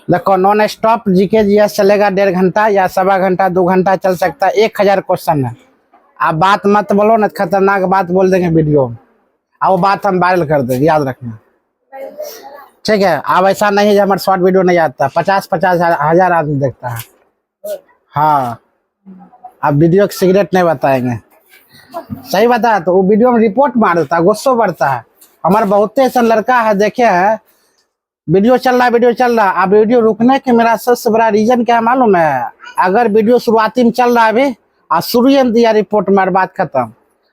देखो non stop GK GS चलेगा 1.5 घंटा या 1.25 घंटा 2 घंटा चल सकता है। 1000 क्वेश्चन है। आप बात मत बोलो ना, खतरनाक बात बोल देंगे वीडियो में, और वो बात हम वायरल कर देंगे, याद रखना। ठीक है, अब ऐसा नहीं है हमारा शॉर्ट वीडियो नहीं आता, 50-50 हजार आदमी देखता है। हाँ, अब वीडियो की सिगरेट नहीं बताएंगे, सही बता तो वो वीडियो में रिपोर्ट मार देता है, गुस्सा बढ़ता है। हमारे बहुत ऐसा लड़का है, देखे है वीडियो चल रहा है, अब वीडियो रुकने के मेरा सबसे बड़ा रीजन क्या है मालूम है? अगर वीडियो शुरुआती में चल रहा है अभी और शुरू में दिया रिपोर्ट मार, बात खत्म।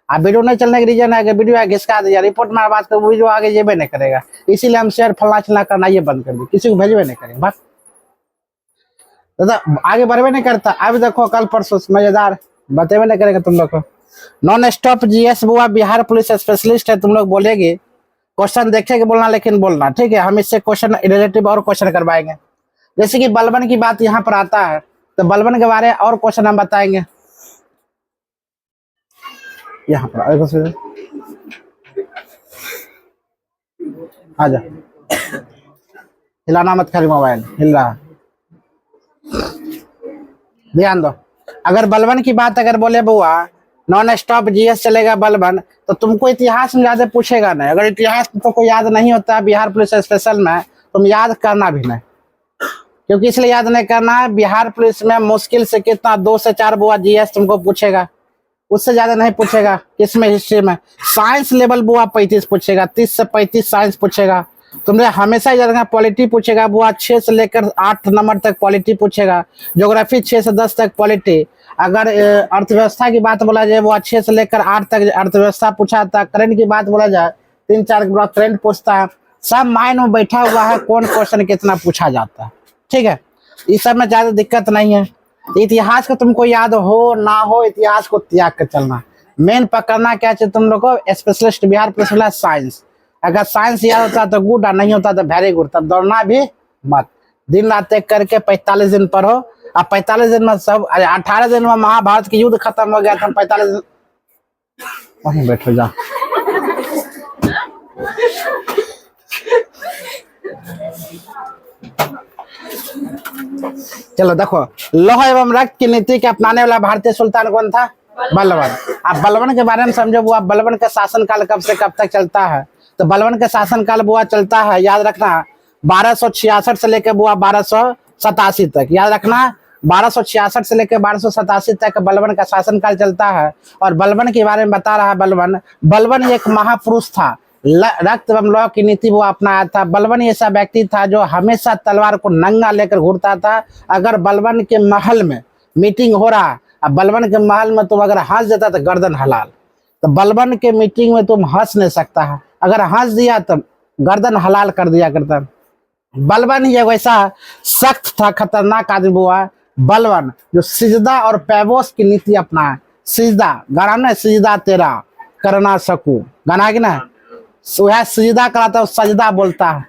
अब वीडियो नहीं चलने का रीजन है कि वीडियो घिसका दिया, रिपोर्ट मार, बात कर, वीडियो आगे जेबे नहीं करेगा। इसीलिए हम शेयर फलना चलना करना ये बंद कर दिए, किसी को भेजबे नहीं करेंगे बस। दादा आगे बढ़वे नहीं करता। अब देखो कल परसों मजेदार बतेबे नहीं करेगा तुम लोग को। नॉन स्टॉप जीएस बुआ बिहार पुलिस स्पेशलिस्ट है, तुम लोग बोलेगी क्वेश्चन देखेंगे बोलना, लेकिन बोलना ठीक है। हम इससे क्वेश्चन रिलेटिव और क्वेश्चन करवाएंगे। जैसे कि बलबन की बात यहाँ पर आता है तो बलबन के बारे और क्वेश्चन हम बताएंगे यहाँ पर। आजा, हिलाना मत, खाली मोबाइल हिल रहा, ध्यान दो। अगर बलबन की बात अगर बोले बुआ नॉन स्टॉप जीएस चलेगा बलबन, तो तुमको इतिहास में ज्यादा पूछेगा नहीं। अगर इतिहास तो कोई याद नहीं होता बिहार पुलिस स्पेशल में, तुम याद करना भी नहीं, क्योंकि इसलिए याद नहीं करना है, बिहार पुलिस में मुश्किल से कितना 2 से 4 बुआ जीएस तुमको पूछेगा, उससे ज्यादा नहीं पूछेगा। किसमें? हिस्ट्री में। साइंस लेवल बुआ 35 पूछेगा, 30 से 35 साइंस पूछेगा। तुमने हमेशा याद रखना, पॉलिटी पूछेगा बुआ 6 से लेकर 8 नंबर तक पॉलिटी पूछेगा। ज्योग्राफी 6 से 10 तक पॉलिटी। अगर अर्थव्यवस्था की बात बोला जाए वो 6 से लेकर 8 तक अर्थव्यवस्था पूछा था। करंट की बात बोला जाए 3-4 करंट पूछता है। सब माइंड में बैठा हुआ है कौन क्वेश्चन कितना पूछा जाता है, ठीक है। इस सब में ज्यादा दिक्कत नहीं है। इतिहास का तुमको याद हो ना हो, इतिहास को त्याग कर चलना। मेन पकड़ना क्या चाहिए तुम लोग को? स्पेशलिस्ट बिहार पुलिस वाला साइंस। अगर साइंस याद होता तो गुड, और नहीं होता तो वेरी गुड। तब दौड़ना भी मत, दिन रात एक करके 45 दिन पढ़ो। अब 45 दिन में सब, 18 दिन में महाभारत की युद्ध खत्म हो गया था। 45 दिन वहीं बैठो जा। चलो देखो, लौह एवं रक्त की नीति के अपनाने वाला भारतीय सुल्तान कौन था? बलबन। अब बलबन के बारे में समझो बुआ, बलबन का शासनकाल कब से कब तक चलता है? तो बलबन का शासनकाल बुआ चलता है, याद रखना, 1266 से लेकर बुआ 1287 तक। याद रखना, 1266 से लेकर 1287 तक बलबन का शासनकाल चलता है। और बलबन के बारे में बता रहा है बलबन एक महापुरुष था। रक्त एवं लौह की नीति वो अपनाया था। बलबन ऐसा व्यक्ति था जो हमेशा तलवार को नंगा लेकर घूरता था। अगर बलबन के महल में मीटिंग हो रहा, अब बलबन के महल में तुम अगर हंस देता तो गर्दन हलाल। तो बलबन के मीटिंग में तुम हंस नहीं सकता है, अगर हंस दिया तो गर्दन हलाल कर दिया करता। बलबन ये वैसा सख्त था, खतरनाक आदमी हुआ बलबन, जो सिजदा और पैबोस की नीति अपनाए। सिजदा गाना ना, सिजदा तेरा करना सकूं, गाना की ना, वह सिजदा कराता है, सजदा बोलता है।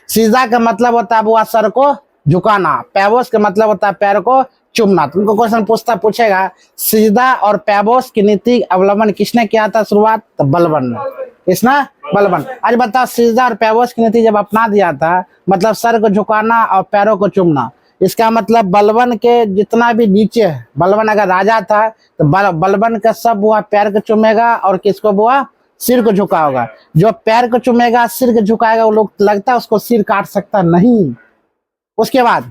सिजदा का मतलब होता है बुआ सर को झुकाना, पैबोस का मतलब होता है पैर को चुमना। तुमको क्वेश्चन पूछेगा सिजदा और पैबोस की नीति अवलंबन किसने किया था शुरुआत? तो बलबन ने। किसने? बलबन। आज बताओ, सिजदा और पैबोस की नीति जब अपना दिया था, मतलब सर को झुकाना और पैरों को चुमना, इसका मतलब बलबन के जितना भी नीचे है, बलबन अगर राजा था तो बलबन का सब बुआ पैर को चुमेगा और किसको बुआ? सिर को झुकाओगा। जो पैर को चुमेगा सिर को झुकाएगा, वो लोग लगता है उसको सिर काट सकता नहीं। उसके बाद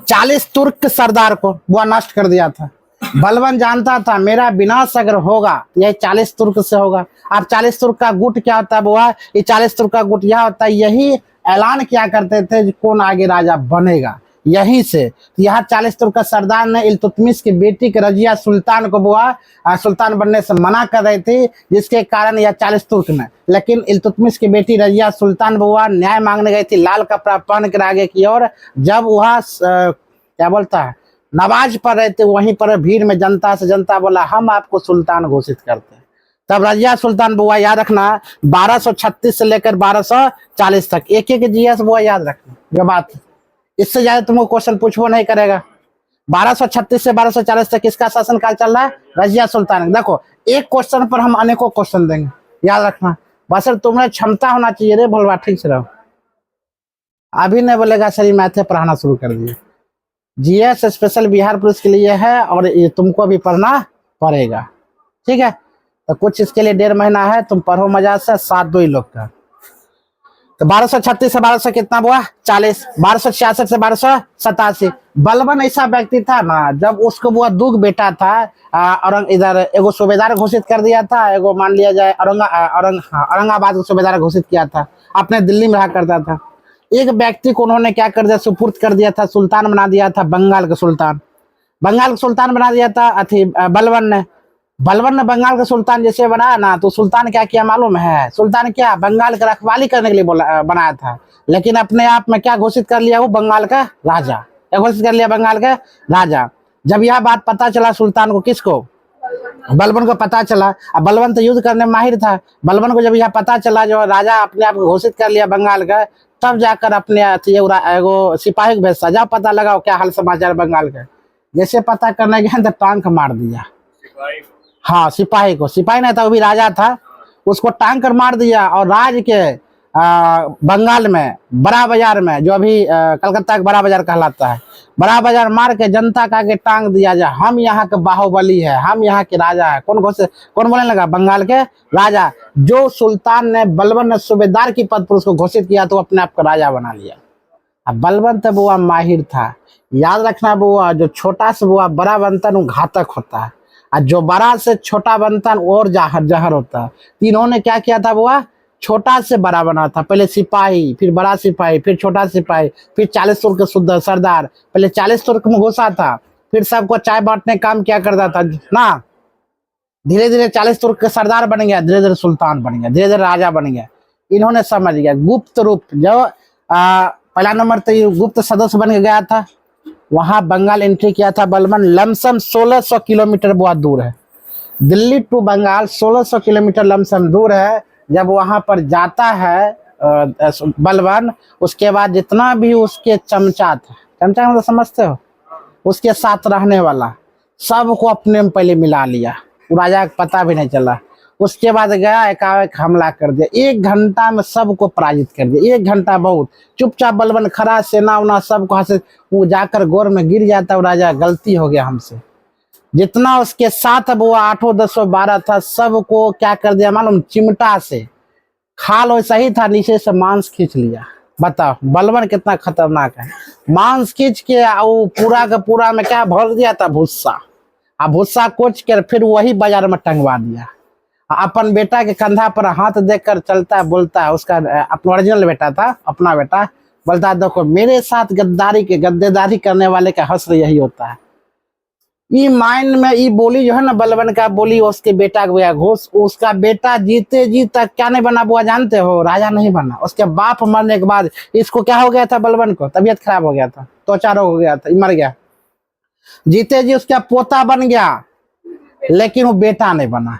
40 तुर्क सरदार को वो नष्ट कर दिया था। बलबन जानता था मेरा विनाश अगर होगा यह 40 तुर्क से होगा। अब 40 तुर्क का गुट क्या होता है बुआ? ये 40 तुर्क का गुट यह होता है, यही ऐलान क्या करते थे कौन आगे राजा बनेगा, यहीं से। यहाँ 40 तुर्क का सरदार ने इल्तुतमिश की बेटी के रजिया सुल्तान को बुआ सुल्तान बनने से मना कर रही थी, जिसके कारण यह 40 तुर्क ने, लेकिन इल्तुतमिश की बेटी रजिया सुल्तान बुआ न्याय मांगने गई थी लाल कपड़ा पहन कर आगे की ओर। जब वह क्या बोलता है नवाज पढ़ रहे थे, वहीं पर भीड़ में जनता से जनता बोला हम आपको सुल्तान घोषित करते हैं। तब रजिया सुल्तान बुआ याद रखना 1236 से लेकर 1240 तक एक जीएस बुआ याद रखना ये बात। इससे ज्यादा तुमको क्वेश्चन पूछो नहीं करेगा। 1236 से 1240 तक किसका शासनकाल चल रहा है? रजिया सुल्तान। देखो एक क्वेश्चन पर हम अनेकों क्वेश्चन देंगे, याद रखना। बस तुम्हें क्षमता होना चाहिए रे भोलवा, ठीक से रहो। अभी नहीं बोलेगा सर मैथे पढ़ाना शुरू कर दिए। जीएस स्पेशल बिहार पुलिस के लिए है और ये तुमको अभी पढ़ना पड़ेगा, ठीक है। तो कुछ इसके लिए 1.5 महीना है, तुम पढ़ो मजा से। 7 2 लोग का तो 1236 से 1200 कितना हुआ 40, 1266 से 1287। बलबन ऐसा व्यक्ति था ना, जब उसको वो दुग बेटा था औरंग इधर एगो सूबेदार घोषित कर दिया था, एगो मान लिया जाए औरंगाबाद को सूबेदार घोषित किया था, अपने दिल्ली में रहा करता था। एक व्यक्ति को उन्होंने क्या कर दिया, सुपुर्द कर दिया था, सुल्तान बना दिया था, बंगाल का सुल्तान। बंगाल का सुल्तान बना दिया था बलबन ने। बलबन ने बंगाल का सुल्तान जैसे बनाया ना, तो सुल्तान क्या किया मालूम है? सुल्तान क्या बंगाल का रखवाली करने के लिए बनाया था, लेकिन अपने आप में क्या घोषित कर लिया? वो बंगाल का राजा। क्या घोषित कर लिया? बंगाल का राजा। जब यह बात पता चला सुल्तान को, किसको? बलबन को पता चला। अब बलबन तो युद्ध करने में माहिर था। बलबन को जब यह पता चला जो राजा अपने आप को घोषित कर लिया बंगाल का, तब जाकर अपने एगो सिपाही को भेजा, जाओ पता लगाओ क्या हाल समाचार बंगाल का। जैसे पता करने गया तो टांग मार दिया। हाँ, सिपाही को, सिपाही नहीं था, वो भी राजा था, उसको टांग कर मार दिया। और राज के बंगाल में बड़ा बाजार में, जो अभी कलकत्ता का बड़ा बाजार कहलाता है, बड़ा बाजार मार के जनता का आगे टांग दिया जा, हम यहाँ के बाहुबली है, हम यहाँ के राजा है। कौन बोलने लगा? बंगाल के राजा। जो सुल्तान ने बलबन ने सूबेदार की पद पर उसको घोषित किया, तो अपने आप को राजा बना लिया। अब बलबन तो बुआ माहिर था। याद रखना बुआ, जो छोटा से बुआ बड़ा बनता है वो घातक होता है, और जो बड़ा से छोटा बनता है और जहर होता है। तीनों ने क्या किया था बुआ? छोटा से बड़ा बना था। पहले सिपाही, फिर बड़ा सिपाही, फिर छोटा सिपाही, फिर 40 तुर्क के सरदार। पहले 40 तुर्क में घुसा था, फिर सबको चाय बांटने काम क्या करता था ना। धीरे धीरे 40 तुर्क के सरदार बन गया, धीरे धीरे सुल्तान बन गया, धीरे धीरे राजा बन गया। इन्होंने समझ गया गुप्त रूप। जो पहला नंबर तो ये गुप्त सदस्य बन गया था, वहां बंगाल एंट्री किया था बलबन। लमसम 1600 किलोमीटर बहुत दूर है, Delhi to Bengal 1600 kilometre lumpsum दूर है। जब वहां पर जाता है बलबन, उसके बाद जितना भी उसके चमचा था, चमचा मतलब समझते हो, उसके साथ रहने वाला, सबको अपने में पहले मिला लिया। राजा का पता भी नहीं चला। उसके बाद गया, एकाएक हमला कर दिया। 1 घंटा में सबको पराजित कर दिया। 1 घंटा बहुत चुपचाप बलबन खड़ा, सेना उना सबको हाथ से, वो जाकर गोर में गिर जाता। राजा गलती हो गया हमसे। जितना उसके साथ वो 8 10 12 था, सबको क्या कर दिया मालूम? चिमटा से, खाल वैसा ही था, नीचे से मांस खींच लिया। बताओ बलबन कितना खतरनाक है। मांस खींच के वो पूरा का पूरा में क्या भर दिया था? भूसा। अब भूसा कोच कर फिर वही बाजार में टंगवा दिया। अपन बेटा के कंधा पर हाथ देकर चलता है, बोलता है, उसका अपना ओरिजिनल बेटा था, अपना बेटा, बोलता है देखो मेरे साथ गद्देदारी करने वाले का हश्र यही होता है। ये माइंड में ये बोली जो है ना बलबन का बोली, उसके बेटा को घोष। उसका बेटा जीते जी तक क्या नहीं बना बुआ जानते हो? राजा नहीं बना। उसके बाप मरने के बाद इसको क्या हो गया था? बलबन को तबीयत खराब हो गया था, त्वचा रोग हो गया था, मर गया। जीते जी उसका पोता बन गया, लेकिन वो बेटा नहीं बना।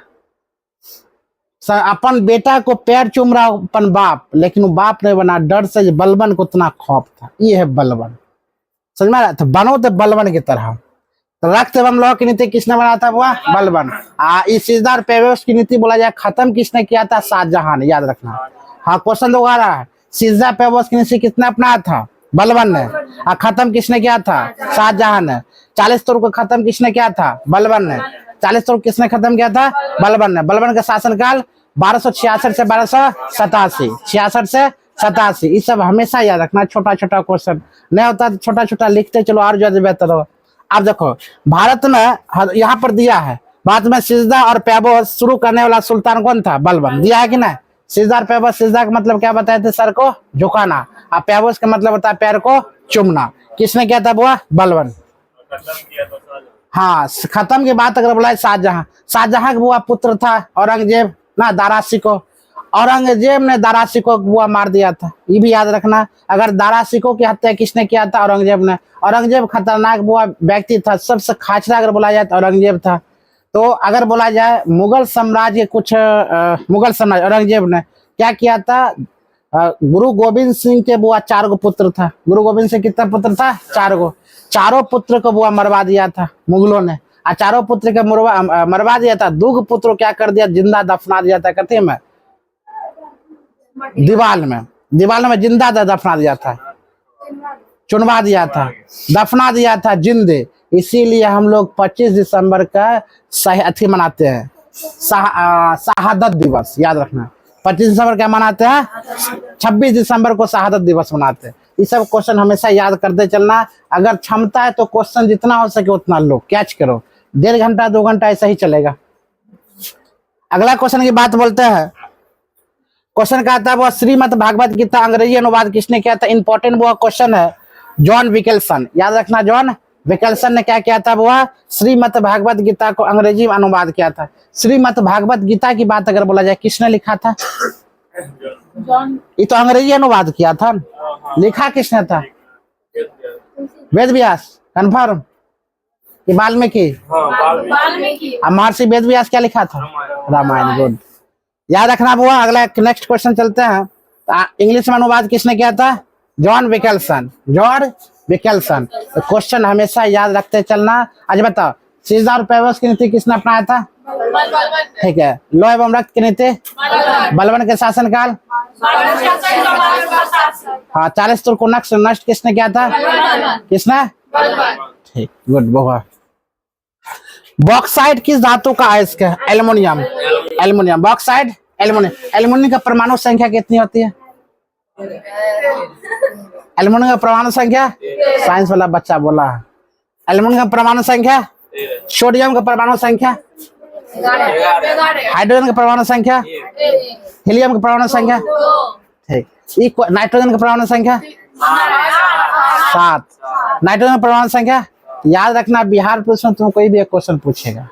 अपन बेटा को पैर चूम रहा अपन बाप, लेकिन वो बाप नहीं बना। डर से बलबन को उतना खौफ था। ये है बलबन, समझ में? तो बनो तो बलबन की तरह। तो रक्त एवं लौह की नीति किसने बनाया था? हुआ बलबन। इस सिजदार पेवेश की नीति बोला जाए खत्म किसने किया था? शाहजहां ने। याद रखना। हाँ, क्वेश्चन तो आ रहा है। सिजदा पेवेश की नीति किसने अपनाया था? बलबन ने। खत्म किसने किया था? शाहजहां ने। 40 तुर्क को खत्म किसने किया था? बलबन ने। 40 तुर्क किसने खत्म किया था? बलबन ने। बलबन का शासनकाल 1266 से 1287, 66 से 87। ये सब हमेशा याद रखना। छोटा छोटा क्वेश्चन नहीं होता तो छोटा छोटा लिखते चलो, और ज्यादा बेहतर हो। अब देखो भारत में यहाँ पर दिया है, भारत में सिजदा और पैबोस शुरू करने वाला सुल्तान कौन था? बलबन। दिया है कि नहीं? सिजदा और पैबोस, सिजदा का मतलब क्या बताए थे? सर को झुकाना। और पैबोस का मतलब होता है पैर को चूमना। किसने किया था बुआ? बलबन। हाँ, खत्म की बात अगर बोला शाहजहां। शाहजहां का बुआ पुत्र था औरंगजेब ना, दारा शिकोह। औरंगजेब ने दारा शिकोह को बुआ मार दिया था, ये भी याद रखना। अगर दारा शिकोह की हत्या किसने किया था? औरंगजेब ने। औरंगजेब खतरनाक बुआ व्यक्ति था, सबसे खाचरा अगर बोला जाए तो औरंगजेब था। तो अगर बोला जाए मुगल साम्राज्य कुछ मुगल साम्राज्य, औरंगजेब ने क्या किया था? गुरु गोविंद सिंह के बुआ 4 गो पुत्र था। गुरु गोविंद सिंह कितना पुत्र था? 4 गो। चारों पुत्र को बुआ मरवा दिया था मुगलों ने। चारों पुत्र के मरवा दिया था। 2 पुत्र क्या कर दिया? जिंदा दफना दिया था। कहते में दीवाल में जिंदा दफना दिया था। चुनवा दिया था, दफना दिया था जिंदे। इसीलिए हम लोग 25 दिसंबर का अथी मनाते हैं, शहादत दिवस। याद रखना, 25 दिसंबर क्या मनाते हैं? 26 दिसंबर को शहादत दिवस मनाते हैं। ये सब क्वेश्चन हमेशा याद करते चलना। अगर क्षमता है तो क्वेश्चन जितना हो सके उतना लो, कैच करो। 1.5 घंटा 2 घंटा ऐसा ही चलेगा। अगला क्वेश्चन की बात बोलते हैं। क्वेश्चन क्या था? वो श्रीमद् भागवत गीता अंग्रेजी अनुवाद किसने किया था? इंपॉर्टेंट वो क्वेश्चन है, जॉन विकल्सन। याद रखना, जॉन विकल्सन ने क्या किया था? वो श्रीमद् भागवत गीता को अंग्रेजी में अनुवाद किया था। श्रीमद् भागवत गीता की बात अगर बोला जाए, किसने लिखा था? ये तो अंग्रेजी अनुवाद किया था, लिखा किसने था? वेद व्यास। कन्फर्म? कि वाल्मीकि? अब महर्षि वेद व्यास क्या लिखा था? रामायण। गुड, याद रखना बुआ। अगला नेक्स्ट क्वेश्चन चलते हैं। इंग्लिश में अनुवाद किसने किया था? जॉन विकल्सन। जॉन विकल्सन। तो क्वेश्चन हमेशा याद रखते चलना। आज बताओ, सीजर और पेवस की नीति किसने अपनाया था? ठीक है। लौ एवं रक्त की नीति? बलबन के शासनकाल? हाँ। 40 तुर्क को नष्ट किसने किया था? किसने? ठीक, गुड बुआ। बॉक्साइट किस धातु का अयस्क है? Aluminium. Aluminium. Bauxite, aluminium. Aluminium का परमाणु संख्या कितनी होती है? एल्युमिनियम का परमाणु संख्या? साइंस वाला बच्चा बोला। एल्युमिनियम का परमाणु संख्या? सोडियम का परमाणु संख्या? हाइड्रोजन का परमाणु संख्या? हीलियम का परमाणु संख्या? ठीक। नाइट्रोजन का परमाणु संख्या? 7। नाइट्रोजन का परमाणु संख्या? याद रखना, बिहार पुलिस में तुम कोई भी एक क्वेश्चन पूछेगा।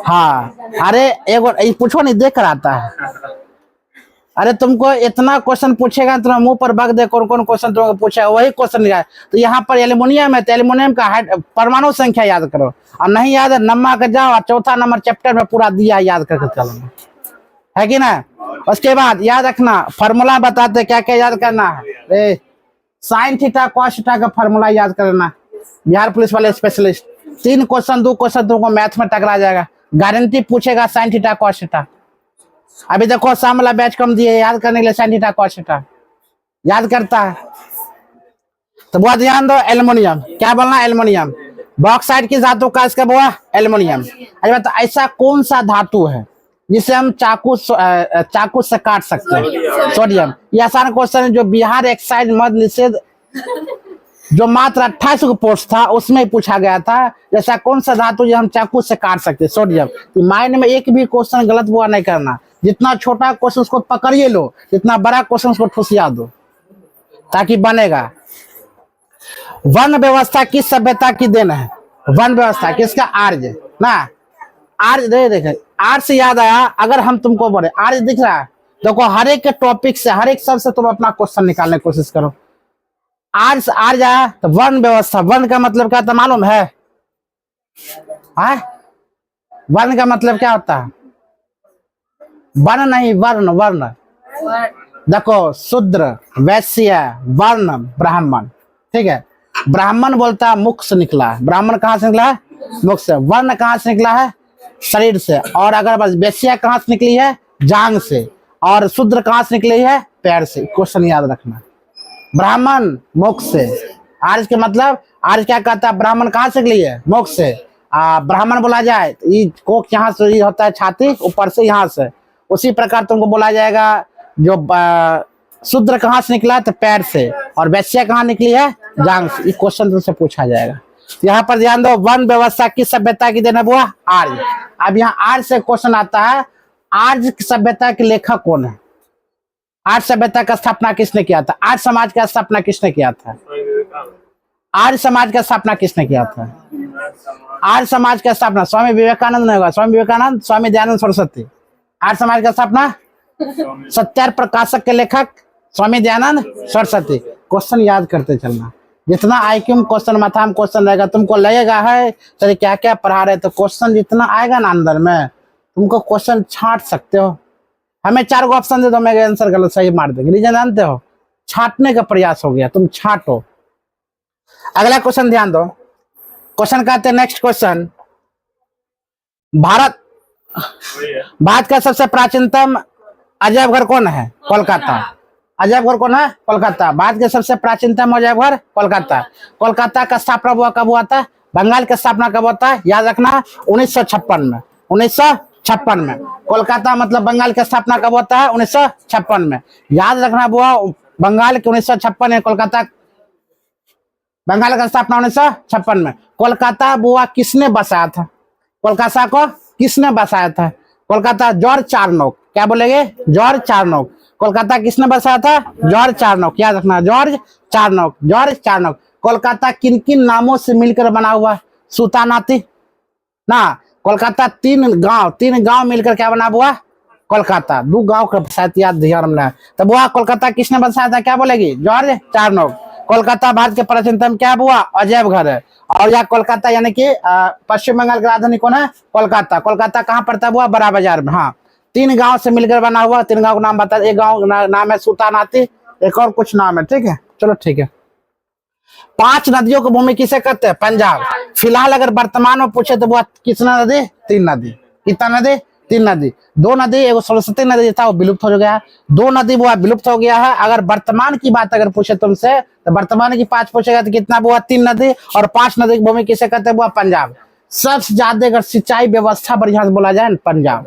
हाँ, अरे एक पूछो नहीं, देख कर आता है। अरे तुमको इतना क्वेश्चन पूछेगा, तुम्हारे मुंह पर बग दे कौन कौन क्वेश्चन तुमको पूछेगा, वही क्वेश्चन लिखा है। तो यहाँ पर एल्युमिनियम है, तो एल्युमिनियम का परमाणु संख्या याद करो। और नहीं याद है, नम्मा कर जाओ और चौथा नंबर चैप्टर में पूरा दिया, याद करके चलना है कि ना। उसके बाद याद रखना, फार्मूला बताते क्या क्या याद करना है। साइन थीटा कॉस थीटा का फार्मूला याद करना। बिहार पुलिस वाले स्पेशलिस्ट 3 क्वेश्चन 2 क्वेश्चन तुमको मैथ में टकरा जाएगा, गारंटी पूछेगा साइन थीटा कॉस थीटा। अभी देखो शाम वाला बैच कम दिए याद करने के लिए, साइन थीटा कॉस थीटा याद करता है। तो बहुत ध्यान दो। एल्युमिनियम, क्या बोलना? एल्युमिनियम। बॉक्साइट की धातु का इसका बोला एल्युमिनियम। अच्छा तो ऐसा कौन सा धातु है जिसे हम चाकू से काट सकते हैं? सोडियम। ये आसान क्वेश्चन है, जो बिहार एक्साइज मद निषेध जो मात्र 28 को पोस्ट था उसमें पूछा गया था। जैसा कौन सा धातु जो हम चाकू से काट सकते हैं? सोडियम। तो माइंड में एक भी क्वेश्चन गलत हुआ नहीं करना। जितना छोटा क्वेश्चन उसको पकड़िए लो, जितना बड़ा क्वेश्चन उसको ठुसिया दो, ताकि बनेगा। वन व्यवस्था किस सभ्यता की देन है? वन व्यवस्था किसका? आर्य ना। आर्य देखे, आर्य से याद आया, अगर हम तुमको बोले आर्य दिख रहा है, देखो हर एक टॉपिक से, हर एक शब्द से तुम अपना क्वेश्चन निकालने की कोशिश करो। आर्य से आर्य आया तो वन व्यवस्था। वन का मतलब क्या था मालूम है? वन का मतलब क्या होता है? वन नहीं, वर्ण। वर्ण देखो, शूद्र, वैश्य, वर्ण, ब्राह्मण। ठीक है। ब्राह्मण बोलता है मुख से निकला है। ब्राह्मण कहाँ से निकला है? मुख से। वर्ण कहाँ से निकला है? शरीर से। और अगर बस वैश्य कहाँ से निकली है? जांग से। और शूद्र कहाँ से निकली है? पैर से। क्वेश्चन याद रखना। ब्राह्मण मुख से। आर्य के मतलब, आर्य क्या कहता है? ब्राह्मण कहाँ से निकली है? मुख से। ब्राह्मण बोला जाए तो ये कोक यहाँ से होता है, छाती ऊपर से यहाँ से। उसी प्रकार तुमको बोला जाएगा जो शूद्र कहाँ से निकला है? तो पैर से। और वैश्य कहाँ निकली है? जांग से। ये क्वेश्चन तुमसे पूछा जाएगा। यहाँ पर ध्यान दो, वन व्यवस्था किस सभ्यता की देन है? बुआ आर्य। अब यहाँ आर्य से क्वेश्चन आता है, आर्य सभ्यता के लेखक कौन है? आर्य सभ्यता का स्थापना किसने किया था? आर्य समाज का स्थापना किसने किया था? आर्य समाज का स्थापना किसने किया था? आर्य समाज का स्थापना स्वामी विवेकानंद ने होगा। स्वामी विवेकानंद, स्वामी दयानंद सरस्वती। आर्य समाज का स्थापना सत्यार्थ प्रकाशक के लेखक स्वामी दयानंद सरस्वती। क्वेश्चन याद करते चलना। जितना आईक्यू क्वेश्चन माथा में क्वेश्चन रहेगा, तुमको लगेगा है चलिए क्या क्या पढ़ा रहे, तो क्वेश्चन जितना आएगा ना अंदर में, तुमको क्वेश्चन छांट सकते हो। हमें 4 गो ऑप्शन दे दो, मैं आंसर गलत सही मार देंगे। रीजन जानते हो? छांटने का प्रयास हो गया, तुम छांटो। अगला क्वेश्चन ध्यान दो। क्वेश्चन कहते हैं, नेक्स्ट क्वेश्चन, भारत का सबसे प्राचीनतम अजय घर कौन है? कोलकाता। अजय घर कौन है? कोलकाता। भारत के सबसे प्राचीनतम अजय घर कोलकाता। कोलकाता का स्थापना हुआ कब हुआ था? बंगाल की स्थापना कब होता है? याद रखना 1956 में। 1956 में कोलकाता मतलब बंगाल की स्थापना कब होता है? 1956 में। याद रखना बुआ, बंगाल के 1956 में कोलकाता, बंगाल का स्थापना 1956 में। कोलकाता बुआ किसने बसाया था? कोलकाता को किसने बसाया था? कोलकाता जॉर्ज चारनोक। क्या बोलेंगे? जॉर्ज चारनोक। कोलकाता किसने बसाया था? जॉर्ज चारनोक। याद रखना जॉर्ज चारनोक, जॉर्ज चारनोक। कोलकाता किन किन नामों से मिलकर बना हुआ? सुल्तानाती ना, कोलकाता तीन गांव मिलकर क्या बना हुआ? कोलकाता। दो गांव का शायद याद ध्यान में है। तो बुआ कोलकाता किसने बसाया था? क्या बोलेगी? जॉर्ज चारनोक। कोलकाता भारत के प्राचीनतम क्या हुआ? अजैब घर है। और यह कोलकाता यानी कि पश्चिम बंगाल की राजधानी कौन है? कोलकाता। कोलकाता कहाँ पड़ता हुआ? बड़ा बाजार में। हाँ, 3 गांव से मिलकर बना हुआ। 3 गांव का नाम बता। एक गांव नाम है सुल्तानाती, एक और कुछ नाम है। ठीक है, चलो ठीक है। 5 नदियों की भूमि किसे कहते हैं? पंजाब। फिलहाल अगर वर्तमान में पूछे तो वो कितना नदी? 3 नदी। कितना नदी? 3 नदी। 2 नदी, एगो सरस्वती नदी था वो विलुप्त हो गया है। 2 नदी वो विलुप्त हो गया है। अगर वर्तमान की बात अगर पूछे तुमसे तो वर्तमान की 5 पूछेगा तो कितना हुआ? 3 नदी। और 5 नदी की भूमि किसे कहते हैं? वो पंजाब। सबसे ज्यादा अगर सिंचाई व्यवस्था बढ़िया से बोला जाए पंजाब।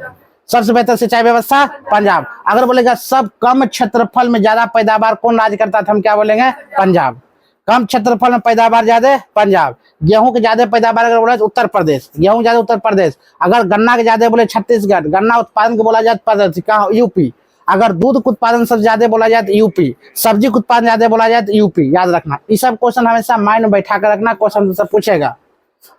सबसे बेहतर सिंचाई व्यवस्था पंजाब। अगर बोलेगा सब कम क्षेत्रफल में ज्यादा पैदावार कौन राज्य करता था? हम क्या बोलेंगे? पंजाब। कम क्षेत्रफल में पैदावार ज्यादा पंजाब। गेहूं के ज्यादा पैदावार अगर बोले उत्तर प्रदेश, गेहूं ज्यादा उत्तर प्रदेश। अगर गन्ना के ज्यादा बोले छत्तीसगढ़। गन्ना उत्पादन को बोला जाए यूपी। अगर दूध के उत्पादन सबसे ज्यादा बोला जाए तो यूपी। सब्जी के उत्पादन ज्यादा बोला जाए तो यूपी। याद रखना, ये सब क्वेश्चन हमेशा माइंड में बैठा कर रखना, क्वेश्चन सब पूछेगा।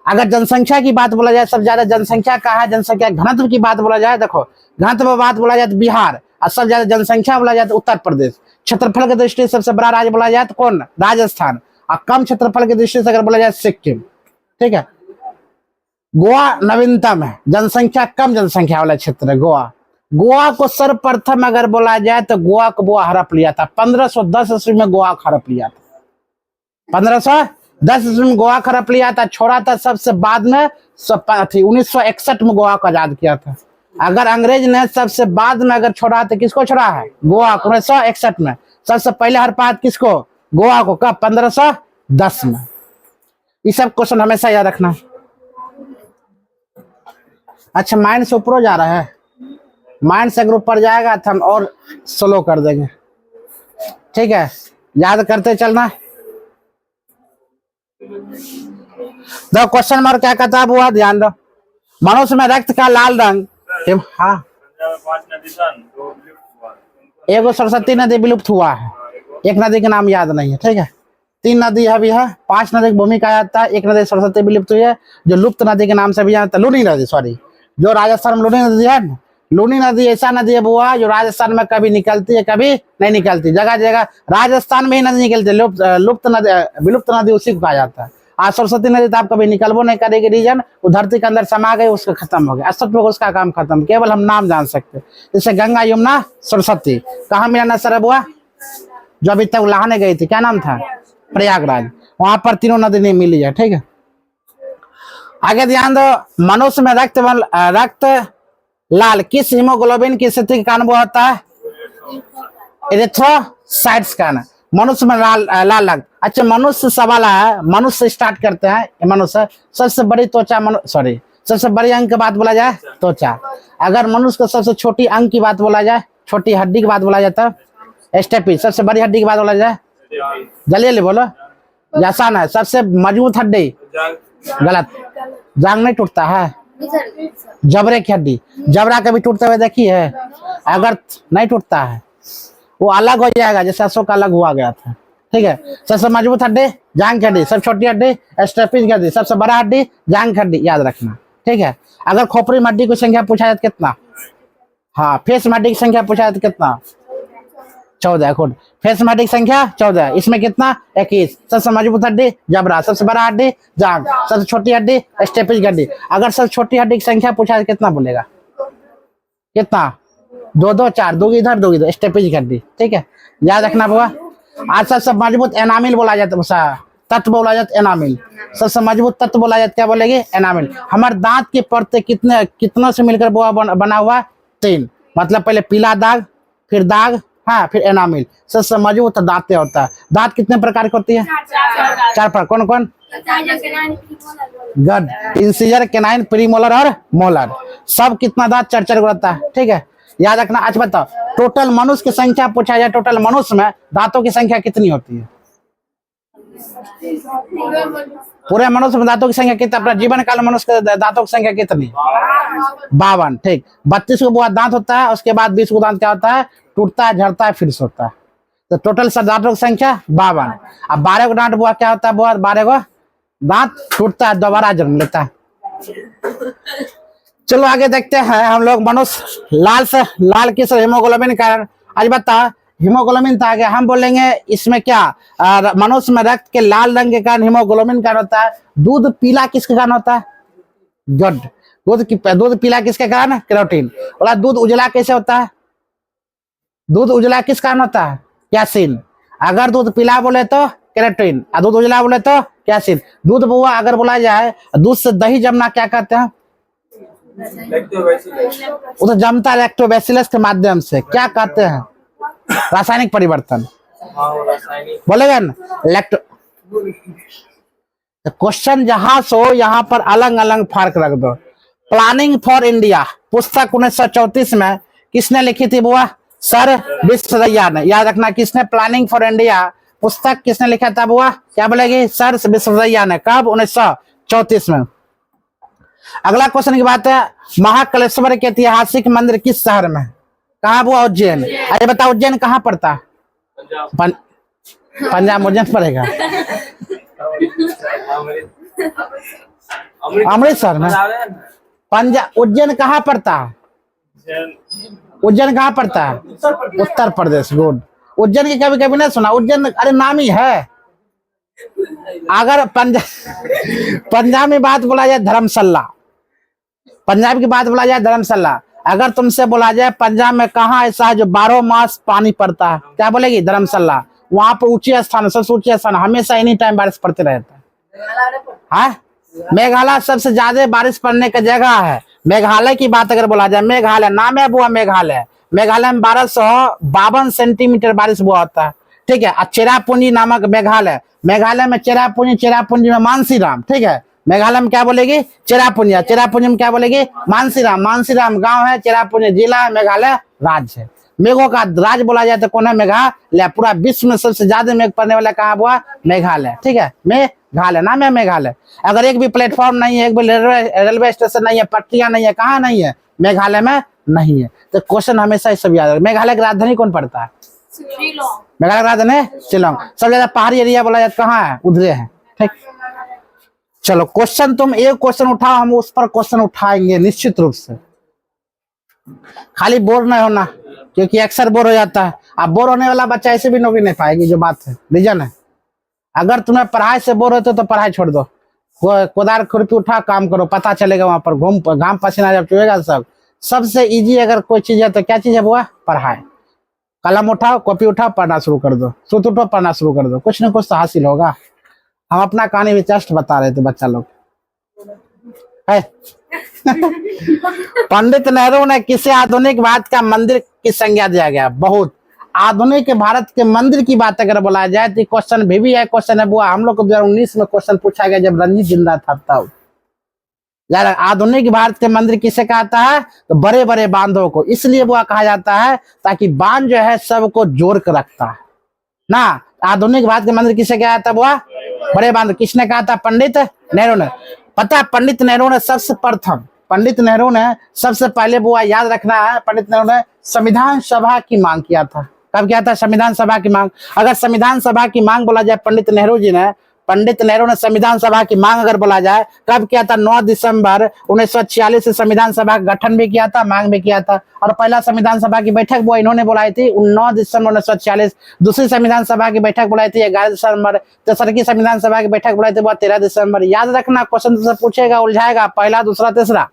अगर जनसंख्या की बात बोला जाए, सबसे ज्यादा जनसंख्या कहाँ है? जनसंख्या घनत्व की बात बोला जाए, देखो घनत्व में बात बोला जाए तो बिहार। और सबसे ज्यादा जनसंख्या बोला जाए तो उत्तर प्रदेश। क्षेत्रफल की दृष्टि से सबसे बड़ा राज्य बोला जाए तो कौन? राजस्थान। और कम क्षेत्रफल की दृष्टि से अगर बोला जाए सिक्किम। ठीक है। गोवा नवीनतम है, जनसंख्या कम जनसंख्या वाला क्षेत्र है गोवा। गोवा को सर्वप्रथम अगर बोला जाए तो गोवा को गोवा हड़प लिया था 1510 ईस्वी में। गोवा हड़प लिया था 1510 ईस्वी में। गोवा हड़प लिया था, छोड़ा था सबसे बाद में 1961 में गोवा को आजाद किया था। अगर अंग्रेज ने सबसे बाद में अगर छोड़ा तो किसको छोड़ा है? गोवा को 1961 में। सबसे पहले हड़पा किसको? गोवा को। कब? 1510 में। ये सब क्वेश्चन हमेशा याद रखना। अच्छा, माइंड से ऊपर जा रहा है। माइंड से अगर ऊपर जाएगा तो हम और स्लो कर देंगे। ठीक है, याद करते चलना। दो क्वेश्चन मार्क क्या कहता है वो ध्यान दो। मनुष्य में रक्त का लाल रंग। हाँ, एगो सरस्वती नदी विलुप्त हुआ है, एक नदी का नाम याद नहीं है। ठीक है, 3 नदी अभी है, 5 नदी की भूमिका आता है। एक नदी सरस्वती विलुप्त हुई है, जो लुप्त नदी के नाम से भी जानता है, लूनी नदी। सॉरी, जो राजस्थान में लूनी नदी है ना, लूनी नदी ऐसा नदी है बुआ जो राजस्थान में कभी निकलती है कभी नहीं निकलती। जगह जगह राजस्थान में ही नदी निकलती है। लुप्त नदी, विलुप्त नदी उसी को कहा जाता है। आज सरस्वती नदी तो आप कभी निकलबो नहीं करेगी। रीजन वो धरती के अंदर समा गई, उसका खत्म हो गया, अस्तित्व उसका काम खत्म। केवल हम नाम जान सकते। जैसे गंगा यमुना सरस्वती कहाँ मिला ना सर बुआ? जो अभी तक नहाने गई थी, क्या नाम था? प्रयागराज। वहां पर तीनों नदी नहीं मिली है। ठीक है, आगे ध्यान दो। मनुष्य में रक्त लाल किस हीमोग्लोबिन की स्थिति के कारण वो होता है? एरिथ्रोसाइट्स का ना। मनुष्य में लाल रक्त। अच्छा, मनुष्य सवाल है, मनुष्य से स्टार्ट करते हैं। मनुष्य सबसे बड़ी त्वचा, सबसे बड़ी अंग की बात बोला जाए त्वचा। अगर मनुष्य को सबसे छोटी अंग की बात बोला जाए, छोटी हड्डी की बात बोला जाता है स्टेपी। सबसे बड़ी हड्डी की बात बोला जाए, जल्दी बोलो, आसान है। सबसे मजबूत हड्डी, गलत, जांग नहीं टूटता है। जबड़े की हड्डी, जबड़ा कभी टूटते हुए देखी है? अगर नहीं टूटता है वो अलग हो जाएगा, जैसे अशोक अलग हुआ गया था। ठीक है, सबसे मजबूत हड्डी जांग की हड्डी, सबसे छोटी हड्डी स्टेपीज की हड्डी, सबसे बड़ा हड्डी जांग की हड्डी। याद रखना। ठीक है, अगर खोपड़ी में हड्डी की संख्या पूछा जाए कितना? हाँ, फेस में हड्डी की संख्या पूछा जाए कितना? 14। खुद फेस में हड्डी की संख्या 14, इसमें कितना? 21। सबसे मजबूत हड्डी जबड़ा, सबसे बड़ा हड्डी जांग, सबसे छोटी हड्डी स्टेपीज की हड्डी। अगर सबसे छोटी हड्डी की संख्या पूछा जाए कितना बोलेगा? कितना? 2 2 4, 2 इधर 2 इधर, स्टेपीज की हड्डी। ठीक है, याद रखना बुआ। आज सबसे मजबूत एनामिल बोला जाता है, तत्व बोला जाता है एनामिल। सबसे मजबूत तत्व बोला जाता, क्या बोलेंगे? एनामिल। हमारे दांत के परते कितने से मिलकर बुआ बना हुआ? 3। मतलब पहले पीला दाग, फिर दाग, हाँ, फिर एनामिल, सबसे मजबूत दांतें होता है। दांत कितने प्रकार की होती है? 4 प्रकार। कौन कौन? गड, इंसिजर, केनाइन, प्रीमोलर और मोलर। सब कितना दांत? 4 को रहता है। ठीक है, याद रखना। आज बताओ, टोटल मनुष्य की संख्या पूछा जाए, टोटल मनुष्य में दांतों की संख्या कितनी होती है? पूरे मनुष्य में दांतों की संख्या कितना? अपना जीवन काल मनुष्य के दांतों की संख्या कितनी? 52। ठीक, 32 को बुआ दांत होता है, उसके बाद 20 को दांत क्या होता है? टूटता है, झड़ता है, फिर से होता है। तो टोटल सब दांतों की संख्या 52। अब 12 को दांत बुआ क्या होता है? बुआ 12 को दांत टूटता है, दोबारा जन्म लेता है। चलो आगे देखते हैं हम लोग। मनुष्य लाल किस हीमोग्लोबिन के कारण? आज बता, हीमोग्लोबिन था आगे हम बोलेंगे इसमें क्या? मनुष्य में रक्त के लाल रंग के कारण हीमोग्लोबिन कारण होता है। दूध पीला किसके कारण होता है? गुड, दूध पीला किसके कारण? कैरोटीन। बोला दूध उजला कैसे होता है? दूध उजला किस कारण होता है? कैसीन। अगर दूध पीला बोले तो कैरोटीन, और दूध उजला बोले तो कैसीन। दूध बुआ अगर बोला जाए दूध से दही जमना क्या कहते हैं? वो तो जमता है लैक्टोबैसिलस के माध्यम से। क्या कहते हैं? रासायनिक परिवर्तन। बोलेगा ना लैक्टो। क्वेश्चन जहां सो यहाँ पर अलग अलग फर्क रख दो। प्लानिंग फॉर इंडिया पुस्तक 1934 में किसने लिखी थी बुआ? सर विश्वेश्वरैया ने। याद रखना, किसने? प्लानिंग फॉर इंडिया पुस्तक किसने लिखा था बुआ? क्या बोलेगी? सर विश्वेश्वरैया ने। कब? 1934 में। अगला क्वेश्चन की बात है, महाकालेश्वर के ऐतिहासिक मंदिर किस शहर में? कहाँ बुआ? उज्जैन। अरे बताओ उज्जैन कहाँ पड़ता है? पंजाब। उज्जैन पड़ेगा अमृतसर में। पंजाब। उज्जैन कहाँ पड़ता है? उज्जैन कहाँ पड़ता है? उत्तर प्रदेश। गुड। उज्जैन की कभी कभी नहीं सुना? उज्जैन अरे नाम ही है। अगर पंजाब में बात बोला जाए धर्मशाला, पंजाब की बात बोला जाए धर्मशाला। अगर तुमसे बोला जाए पंजाब में कहाँ ऐसा है जो 12 मास पानी पड़ता है? क्या बोलेगी? धर्मशाला। वहां पर ऊंची स्थान, सबसे ऊंची स्थान, हमेशा एनी टाइम बारिश पड़ते रहता है। मेघालय सबसे ज्यादा बारिश पड़ने की जगह है। मेघालय की बात अगर बोला जाए, मेघालय नाम है बुआ, मेघालय। मेघालय में 1252 सेंटीमीटर बारिश हुआ होता है। ठीक है। चेरापूंजी नामक मेघालय, मेघालय में चेरापूंजी, चेरापूंजी में मानसीराम। ठीक है, मेघालय में क्या बोलेगी? चेरापूंजी। चेरापूंजी में क्या बोलेगी? मानसीराम। मानसीराम गांव है, चेरापूंजी जिला है, मेघालय राज्य है। मेघों का राज बोला जाए तो कौन है? मेघालय। पूरा विश्व में सबसे ज्यादा मेघ पड़ने वाला कहाँ हुआ? मेघालय। ठीक है, मेघालय नाम है मेघालय। अगर एक भी प्लेटफॉर्म नहीं है, एक भी रेलवे स्टेशन नहीं है, पट्टियां नहीं है, कहाँ नहीं है? मेघालय में नहीं है। तो क्वेश्चन हमेशा ये सब याद रखें। मेघालय की राजधानी कौन पड़ता है? मेघालय की राजधानी शिलोंग। सब ज्यादा पहाड़ी एरिया बोला जाए कहाँ है? उधर है। ठीक, चलो क्वेश्चन तुम एक क्वेश्चन उठाओ, हम उस पर क्वेश्चन उठाएंगे निश्चित रूप से। खाली बोर नहीं होना, क्योंकि अक्सर बोर हो जाता है। अब बोर होने वाला बच्चा ऐसे भी नौकरी नहीं पाएगी, जो बात है। रीजन है, अगर तुम्हें पढ़ाई से बोर होते तो पढ़ाई छोड़ दो, कोदार खुरपी उठा काम करो, पता चलेगा वहां पर घाम पसीना जब चुएगा। सबसे इजी अगर कोई चीज है तो क्या चीज है बुआ? पढ़ाई। कलम उठाओ, कॉपी उठाओ, पढ़ना शुरू कर दो, सुत उठो, पढ़ना शुरू कर दो, कुछ न कुछ तो हासिल होगा। हम अपना कहानी भी जस्ट बता रहे थे बच्चा लोग है। पंडित नेहरू ने किसे आधुनिक भारत का मंदिर की संज्ञा दिया गया? बहुत आधुनिक भारत के मंदिर की बात अगर बोला जाए तो क्वेश्चन भी है। क्वेश्चन है बुआ, हम लोग को 2019 में क्वेश्चन पूछा गया जब रणजीत जिंदा था तब। यार आधुनिक भारत के मंदिर किसे कहता है? तो बड़े बड़े बांधों को इसलिए बुआ कहा जाता है ताकि बांध जो है सबको जोड़ कर रखता है ना। आधुनिक भारत के मंदिर किसे कहा जाता है बुआ? बड़े बांध। किसने कहा था? पंडित नेहरू ने। पता है पंडित नेहरू ने सबसे प्रथम, पंडित नेहरू ने सबसे पहले बुआ याद रखना है, पंडित नेहरू ने संविधान सभा की मांग किया था। कब किया था संविधान सभा की मांग? अगर संविधान सभा की मांग बोला जाए पंडित नेहरू जी ने, पंडित नेहरू ने संविधान सभा की मांग अगर बोला जाए कब किया था? 9 दिसंबर 1946 से संविधान सभा का गठन भी किया था, मांग भी किया था। और पहला संविधान सभा की बैठक वो इन्होंने बुलाई थी 9 दिसंबर 1946। दूसरी संविधान सभा की बैठक बुलाई थी 11 दिसंबर। तीसरी संविधान सभा की बैठक बुलाई थी वो 13 दिसंबर। याद रखना, क्वेश्चन तुमसे पूछेगा, उलझाएगा, पहला, दूसरा, तीसरा।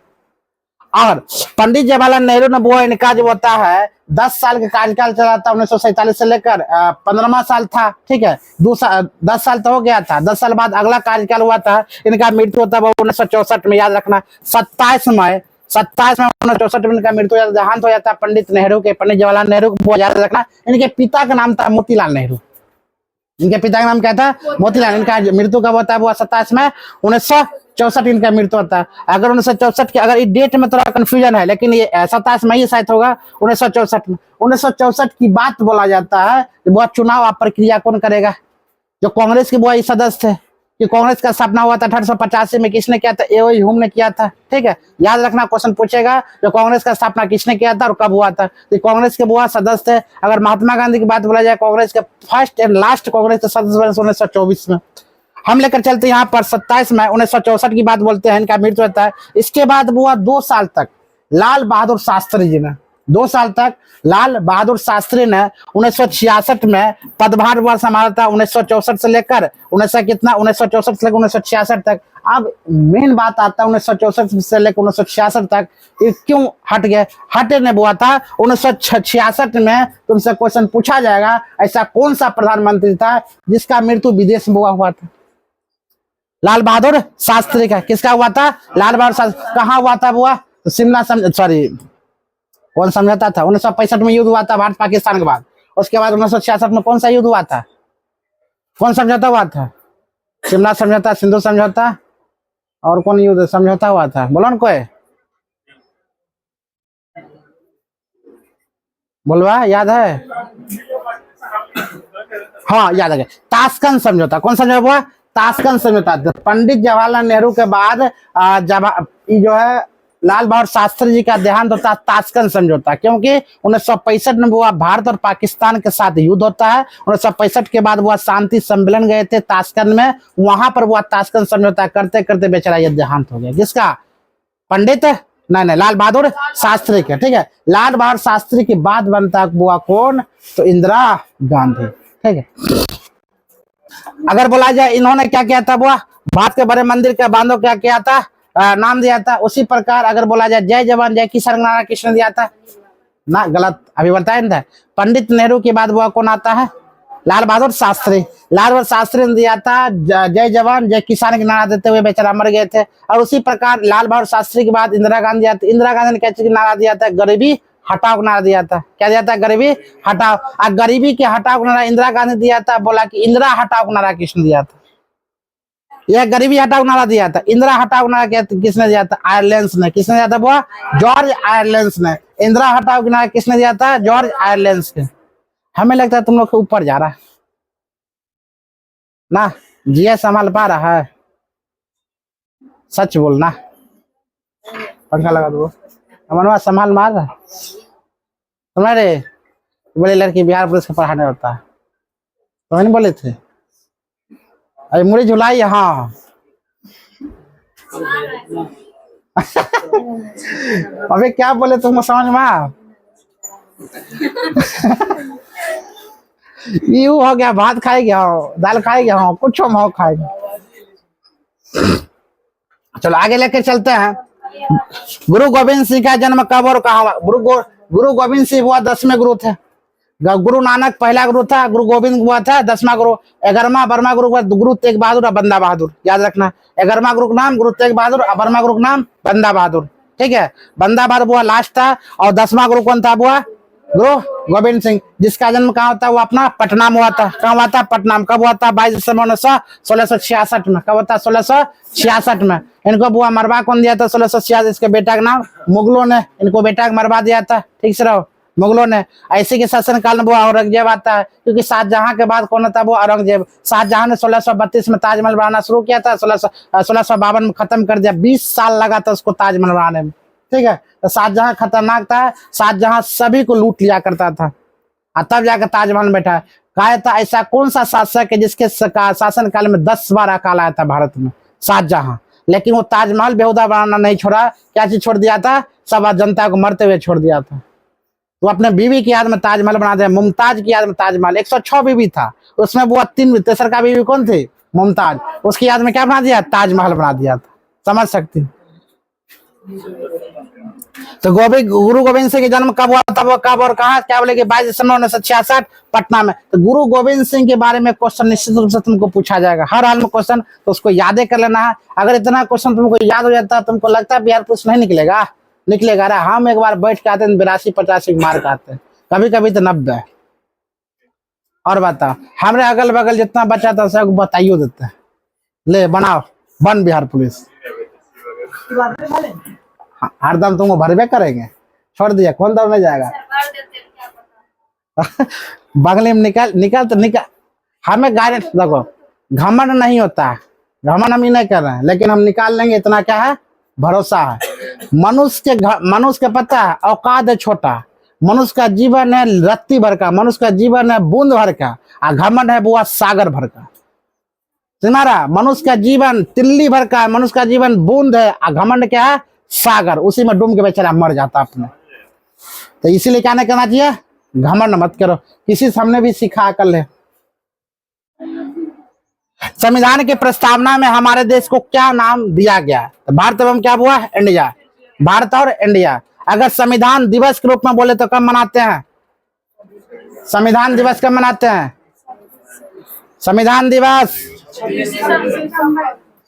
और पंडित जवाहरलाल नेहरू ने वो इनका जो होता है 10 साल का कार्यकाल चला था, 1947 से लेकर 15वां साल था। ठीक है, 10 साल तो हो गया था। 10 साल बाद अगला कार्यकाल हुआ था, इनका मृत्यु होता है 1964 में। याद रखना 27 27 में 1964 में इनका मृत्यु हो जाता, देहांत हो जाता पंडित नेहरू के, पंडित जवाहरलाल नेहरू को याद रखना। इनके पिता का नाम था मोतीलाल नेहरू। इनके पिता का नाम क्या था? मोतीलाल। इनका मृत्यु कब होता है? वो 27 में 1964 इनका मृत्यु होता है। अगर 1964 के, अगर इस डेट में थोड़ा कंफ्यूजन है, लेकिन ये 27 में ही शायद होगा 1964 में। 1964 की बात बोला जाता है कि वो चुनाव आप प्रक्रिया कौन करेगा? जो कांग्रेस के वो सदस्य थे कि कांग्रेस का स्थापना हुआ था 1885 में, किसने किया था? एओ ह्यूम ने किया था। ठीक है, याद रखना, क्वेश्चन पूछेगा जो कांग्रेस का स्थापना किसने किया था और कब हुआ था। तो कांग्रेस के वो सदस्य थे। अगर महात्मा गांधी की बात बोला जाए, कांग्रेस के फर्स्ट एंड लास्ट कांग्रेस के सदस्य 1924 में। हम लेकर चलते यहाँ पर 27 में 1964 की बात बोलते हैं, इनका मृत्यु होता है। इसके बाद हुआ 2 साल तक लाल बहादुर शास्त्री जी ने, 2 साल तक लाल बहादुर शास्त्री ने 1966 में पदभार हुआ संभाला था। 1964 से लेकर 1964 से लेकर 1966 तक। अब मेन बात आता है 1964 से लेकर 1966 तक ये क्यों हट गए? हटे ने हुआ था 1966 में। तुमसे क्वेश्चन पूछा जाएगा, ऐसा कौन सा प्रधानमंत्री था जिसका मृत्यु विदेश में हुआ था? लाल बहादुर शास्त्री का। किसका हुआ था? लाल बहादुर शास्त्री। कहाँ हुआ था? हुआ तो शिमला, सॉरी कौन समझौता था? 1965 में युद्ध हुआ था भारत पाकिस्तान के बाद। उसके बाद 1966 में कौन सा युद्ध हुआ था? कौन समझौता हुआ था? शिमला समझौता, सिंधु समझौता, और कौन युद्ध समझौता हुआ था? बोलो ना कोई, बोलवा, याद है? हाँ याद है, ताशकंद समझौता। कौन समझौता हुआ? ताशकंद समझौता। पंडित जवाहरलाल नेहरू के बाद जो है लाल बहादुर शास्त्री जी का देहांत होता है ताशकंद समझौता, क्योंकि 1965 में वो भारत और पाकिस्तान के साथ युद्ध होता है। 1965 के बाद वो शांति सम्मेलन गए थे ताशकंद में, वहां पर वो ताशकंद समझौता करते करते बेचारा ये देहांत हो गया। किसका? पंडित नहीं, लाल बहादुर शास्त्री का। ठीक है, लाल बहादुर शास्त्री की बात बनता हुआ कौन? तो इंदिरा गांधी। ठीक है, अगर बोला जाए इन्होंने क्या किया था? वो भारत के बड़े मंदिर के बांधो क्या किया था? नाम दिया था। उसी प्रकार अगर बोला जाए जय जवान जय किसान नारा किसने दिया था? ना, गलत, अभी बताया था। पंडित नेहरू के बाद वो कौन आता है? लाल बहादुर शास्त्री। लाल बहादुर शास्त्री ने दिया था जय जवान जय किसान के नारा देते हुए बेचारा मर गए थे। और उसी प्रकार लाल बहादुर शास्त्री के बाद इंदिरा गांधी आती। इंदिरा गांधी ने क्या चीज नारा दिया था? गरीबी हटाओ का नारा दिया था। क्या दिया था? गरीबी हटाओ। और गरीबी के हटाओ का नारा इंदिरा गांधी दिया था। बोला कि इंदिरा हटाओ का नारा किसने दिया था? यह गरीबी हटाओ नारा दिया था। इंदिरा हटाओ नारा किसने दिया था? आयरलैंड ने। किसने दिया था? वो जॉर्ज आयरलैंड ने। इंदिरा हटाओ नारा किसने दिया था? जॉर्ज आयरलैंड के। हमें लगता है तुम लोग के ऊपर जा रहा है ना, जिया संभाल पा रहा है? सच बोलना, पंखा लगा दो। अमनवा संभाल मार रहा तुम्हारे? बोले लड़की बिहार पुलिस के पढ़ाने होता है, तो नहीं बोले थे? अरे मुड़ी झुलाई। हाँ अबे क्या बोले तुम समझ में? यू हो गया, भात खाएगी, हाँ दाल खाएगी, हाँ कुछ हम खाएंगे। चलो आगे लेकर चलते हैं। गुरु गोविंद सिंह का जन्म कब और कहाँ हुआ? गुरु गोविंद सिंह हुआ 10वें गुरु थे। गुरु नानक पहला गुरु था, गुरु गोविंद हुआ था 10वां गुरु। 11वां 12वां गुरु हुआ गुरु तेग बहादुर और बंदा बहादुर। याद रखना, 11वां गुरु का नाम गुरु तेग बहादुर और 12वां गुरु का नाम बंदा बहादुर। ठीक है, बंदा बहादुर हुआ लास्ट था। और 10वां गुरु कौन था? हुआ गुरु गोविंद सिंह, जिसका जन्म कहाँ होता है? वो अपना पटना में हुआ था। कहाँ हुआ था? पटना में। कब हुआ था? 22 दिसंबर 1666 में। कब होता? 1666 में। इनको बुआ मरवा कौन दिया था? 1666। इसके बेटा का नाम मुगलों ने इनको बेटा का मरवा दिया था। ठीक से रहो, मुगलों ने। ऐसे के शासन काल में वो औरंगजेब आता है, क्योंकि शाहजहां के बाद कौन था? वो औरंगजेब। शाहजहां ने 1632 में ताजमहल बनाना शुरू किया था, 1652 में खत्म कर दिया। 20 साल लगा था उसको ताजमहल बनाने में। ठीक है, तो शाहजहां खतरनाक था। शाहजहां सभी को लूट लिया करता था, और तब जाकर ताजमहल में बैठा। कहा था ऐसा कौन सा शासक है जिसके शासन काल में 10 बार अकाल आया था भारत में? शाहजहां। लेकिन वो ताजमहल बेहुदा बनाना नहीं छोड़ा। क्या चीज छोड़ दिया था? सब जनता को मरते हुए छोड़ दिया था। वो अपने बीवी की याद में ताजमहल बना दिया, मुमताज की याद में ताजमहल। 106 बीवी था, उसमें वो 3 तेसर का बीवी कौन थी? मुमताज। उसकी याद में क्या बना दिया? ताजमहल बना दिया था। समझ सकती। तो गुरु गोविंद सिंह का जन्म कब हुआ था? वो कब और कहा? क्या बोले कि 22 दिसंबर 1966 पटना में। तो गुरु गोविंद सिंह के बारे में क्वेश्चन निश्चित रूप से तुमको पूछा जाएगा हर हाल में क्वेश्चन, तो उसको यादें कर लेना है। अगर इतना क्वेश्चन तुमको याद हो जाता है, तुमको लगता है बिहार पुलिस नहीं निकलेगा? निकलेगा। अरे हम एक बार बैठ के आते हैं 82-85 मार्क आते हैं, कभी कभी तो 90। और बता, हमारे अगल बगल जितना बच्चा था सब बताइयो देते हैं, ले बनाओ, बन बिहार पुलिस। हरदम तुमको भरवे करेंगे, छोड़ दिया, कौन दौड़ने जाएगा। बगले में निकल निकल तो निकल। हमें गाइडेंस देखो, घमंड नहीं होता है, घमंड हम ही नहीं कर रहे हैं, लेकिन हम निकाल लेंगे, इतना क्या है, भरोसा है। मनुष्य के पता है औकात है छोटा, मनुष्य का जीवन है रत्ती भर का, मनुष्य का जीवन है बूंद भर का, और घमंड है बुआ सागर भर का। तुम्हारा मनुष्य का जीवन तिल्ली भर का है, मनुष्य का जीवन बूंद है, और घमंड क्या है, सागर, उसी में डूब के बेचारा मर जाता अपने। तो इसीलिए क्या नहीं करना चाहिए, घमंड मत करो। किसी से हमने भी सीखा कर ले। संविधान की प्रस्तावना में हमारे देश को क्या नाम दिया गया, तो भारत एवं क्या हुआ, इंडिया, भारत और इंडिया। अगर संविधान दिवस के रूप में बोले तो कब मनाते हैं, संविधान दिवस कब मनाते हैं, संविधान दिवस,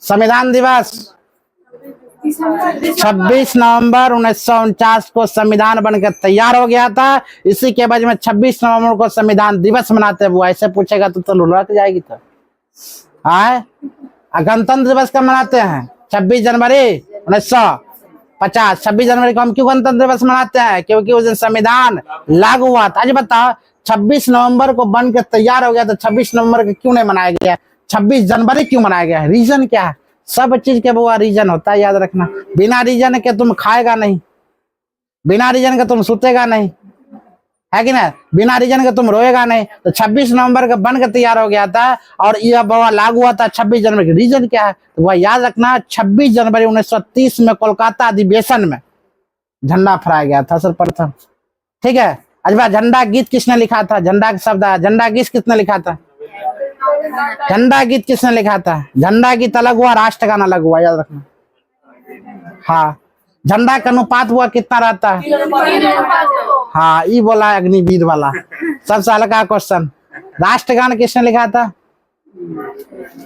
संविधान दिवस 26 नवंबर 1949 को संविधान बनकर तैयार हो गया था। इसी के बाद में 26 नवंबर को संविधान दिवस मनाते हैं। वो ऐसे पूछेगा तो लुढ़क जाएगी। तो आए, गणतंत्र दिवस कब मनाते हैं, 26 जनवरी 1950। 26 जनवरी को हम क्यों गणतंत्र दिवस मनाते हैं, क्योंकि उस दिन संविधान लागू हुआ था। आज बताओ, 26 नवंबर को बनकर तैयार हो गया तो 26 नवंबर को क्यों नहीं मनाया गया, 26 जनवरी क्यों मनाया गया, रीजन क्या है। सब चीज के वो रीजन होता है, याद रखना। बिना रीजन के तुम खाएगा नहीं, बिना रीजन के तुम सुतेगा नहीं, है कि ना, बिना रीजन के तुम रोएगा नहीं। तो 26 नवंबर का बनकर तैयार हो गया था और यह बाबा लागू हुआ था 26 जनवरी। रीजन क्या है, तो वह याद रखना, 26 जनवरी 1930 में कोलकाता अधिवेशन में झंडा फहराया गया था सर्वप्रथम। ठीक है, अजबा झंडा गीत किसने लिखा था, झंडा का शब्द, झंडा गीत किसने लिखा था, झंडा गीत किसने लिखा था। झंडा गीत अलग हुआ, राष्ट्रगान अलग हुआ, याद रखना। हाँ, झंडा का अनुपात हुआ कितना रहता है, हाँ, ये बोला अग्निवीर वाला। सबसे हल्का क्वेश्चन, राष्ट्रगान किसने लिखा था,